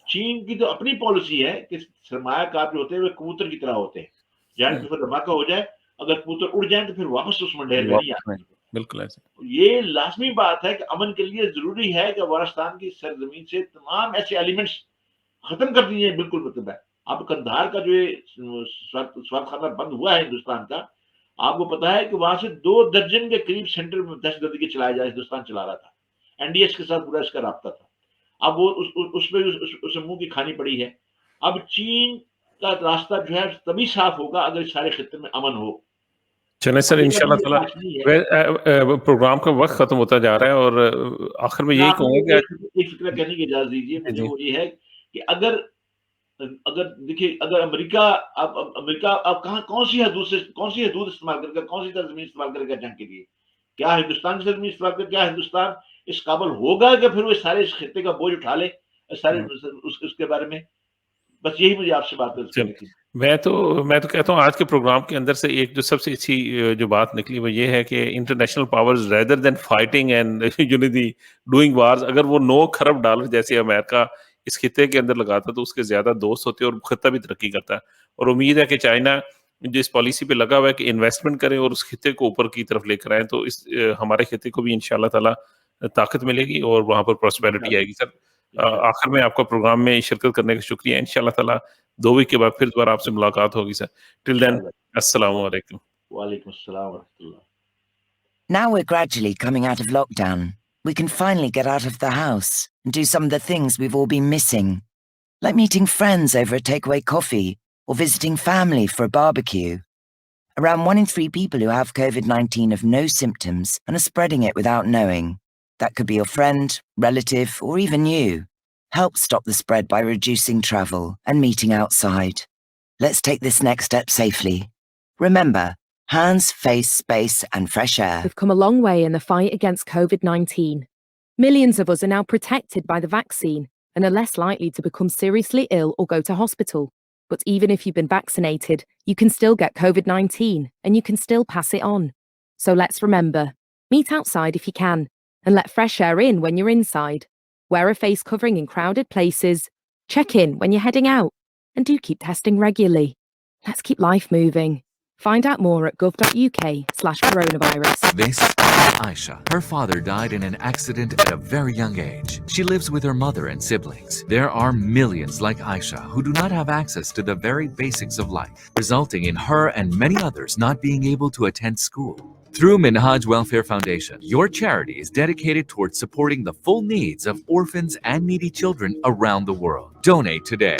چین کی تو اپنی پالیسی ہے کہ سرمایہ کار جو ہوتے ہیں وہ کبوتر کی طرح ہوتے ہیں، جہاں پھر دھماکہ ہو جائے، اگر کبوتر اڑ جائیں تو پھر واپس اس منڈیر میں نہیں آتے. بالکل ایسے یہ لازمی بات ہے کہ امن کے لیے ضروری ہے کہ افغانستان کی سرزمین سے تمام ایسے ایلیمنٹس ختم کر دیے ہیں. بالکل مطلب ہے اب قندھار کا جو سوات خانہ بند ہوا ہے ہندوستان کا، آپ کو پتا ہے کہ وہاں سے 2 درجن کے قریب سینٹر میں دہشت گردی کے چلائے جائے، ہندوستان چلا رہا تھا، NDS کے ساتھ پورا اس کا رابطہ تھا. اب وہ اس میں اسے منہ کی کھانی پڑی ہے. اب چین کا راستہ جو ہے تبھی صاف ہوگا اگر اس سارے خطے میں امن ہو. چلیں سر، انشاءاللہ تعالیٰ پروگرام کا وقت ختم ہوتا جا رہا ہے، اور آخر میں یہی کہوں گا کہ ایک فکرہ کہنے کی اجازت دیجیے مجھے، وہ یہ ہے کہ اگر دیکھیے اگر امریکہ آپ کہاں کون سی حدود استعمال کرے گا، کون سی سرزمین استعمال کرے گا جنگ کے لیے؟ کیا ہندوستان کی سرزمین استعمال کرے؟ کیا ہندوستان اس قابل ہوگا کہ پھر وہ سارے اس خطے کا بوجھ اٹھا لے سارے اس کے بارے میں؟ بس یہی مجھے آپ سے بات کرنی تھی. میں تو کہتا ہوں آج کے پروگرام کے اندر سے ایک جو سب سے اچھی جو بات نکلی وہ یہ ہے کہ international powers rather than fighting and the doing wars, اگر وہ 9 کھرب ڈالر جیسے امریکہ اس خطے کے اندر لگاتا تو اس کے زیادہ دوست ہوتے اور خطہ بھی ترقی کرتا ہے. اور امید ہے کہ چائنا جو اس پالیسی پہ لگا ہوا ہے کہ انویسٹمنٹ کریں اور اس خطے کو اوپر کی طرف لے کر آئیں تو اس ہمارے خطے کو بھی انشاءاللہ تعالی طاقت ملے گی اور وہاں پر پراسپیرٹی آئے گی. سر آخر میں آپ کا پروگرام میں شرکت کرنے کا شکریہ. انشاءاللہ تعالی 2 ویک کے بعد پھر دوبارہ آپ سے ملاقات ہوگی سر. ٹل دین السلام علیکم. وعلیکم السلام ورحمۃ اللہ. Now we're gradually coming out of lockdown. We can finally get out of the house and do some of the things we've all been missing, like meeting friends over a takeaway coffee or visiting family for a barbecue. Around 1 in 3 people who have COVID-19 have no symptoms and are spreading it without knowing. That could be your friend, relative, or even you. Help stop the spread by reducing travel and meeting outside. Let's take this next step safely. Remember, hands, face, space, and fresh air. We've come a long way in the fight against COVID-19. Millions of us are now protected by the vaccine and are less likely to become seriously ill or go to hospital. But even if you've been vaccinated, you can still get COVID-19 and you can still pass it on. So let's remember, meet outside if you can and let fresh air in when you're inside. Wear a face covering in crowded places. Check in when you're heading out. And do keep testing regularly. Let's keep life moving. Find out more at gov.uk/coronavirus. This is Aisha. Her father died in an accident at a very young age. She lives with her mother and siblings. There are millions like Aisha who do not have access to the very basics of life, resulting in her and many others not being able to attend school. Through Minhaj Welfare Foundation, your charity is dedicated towards supporting the full needs of orphans and needy children around the world. Donate today.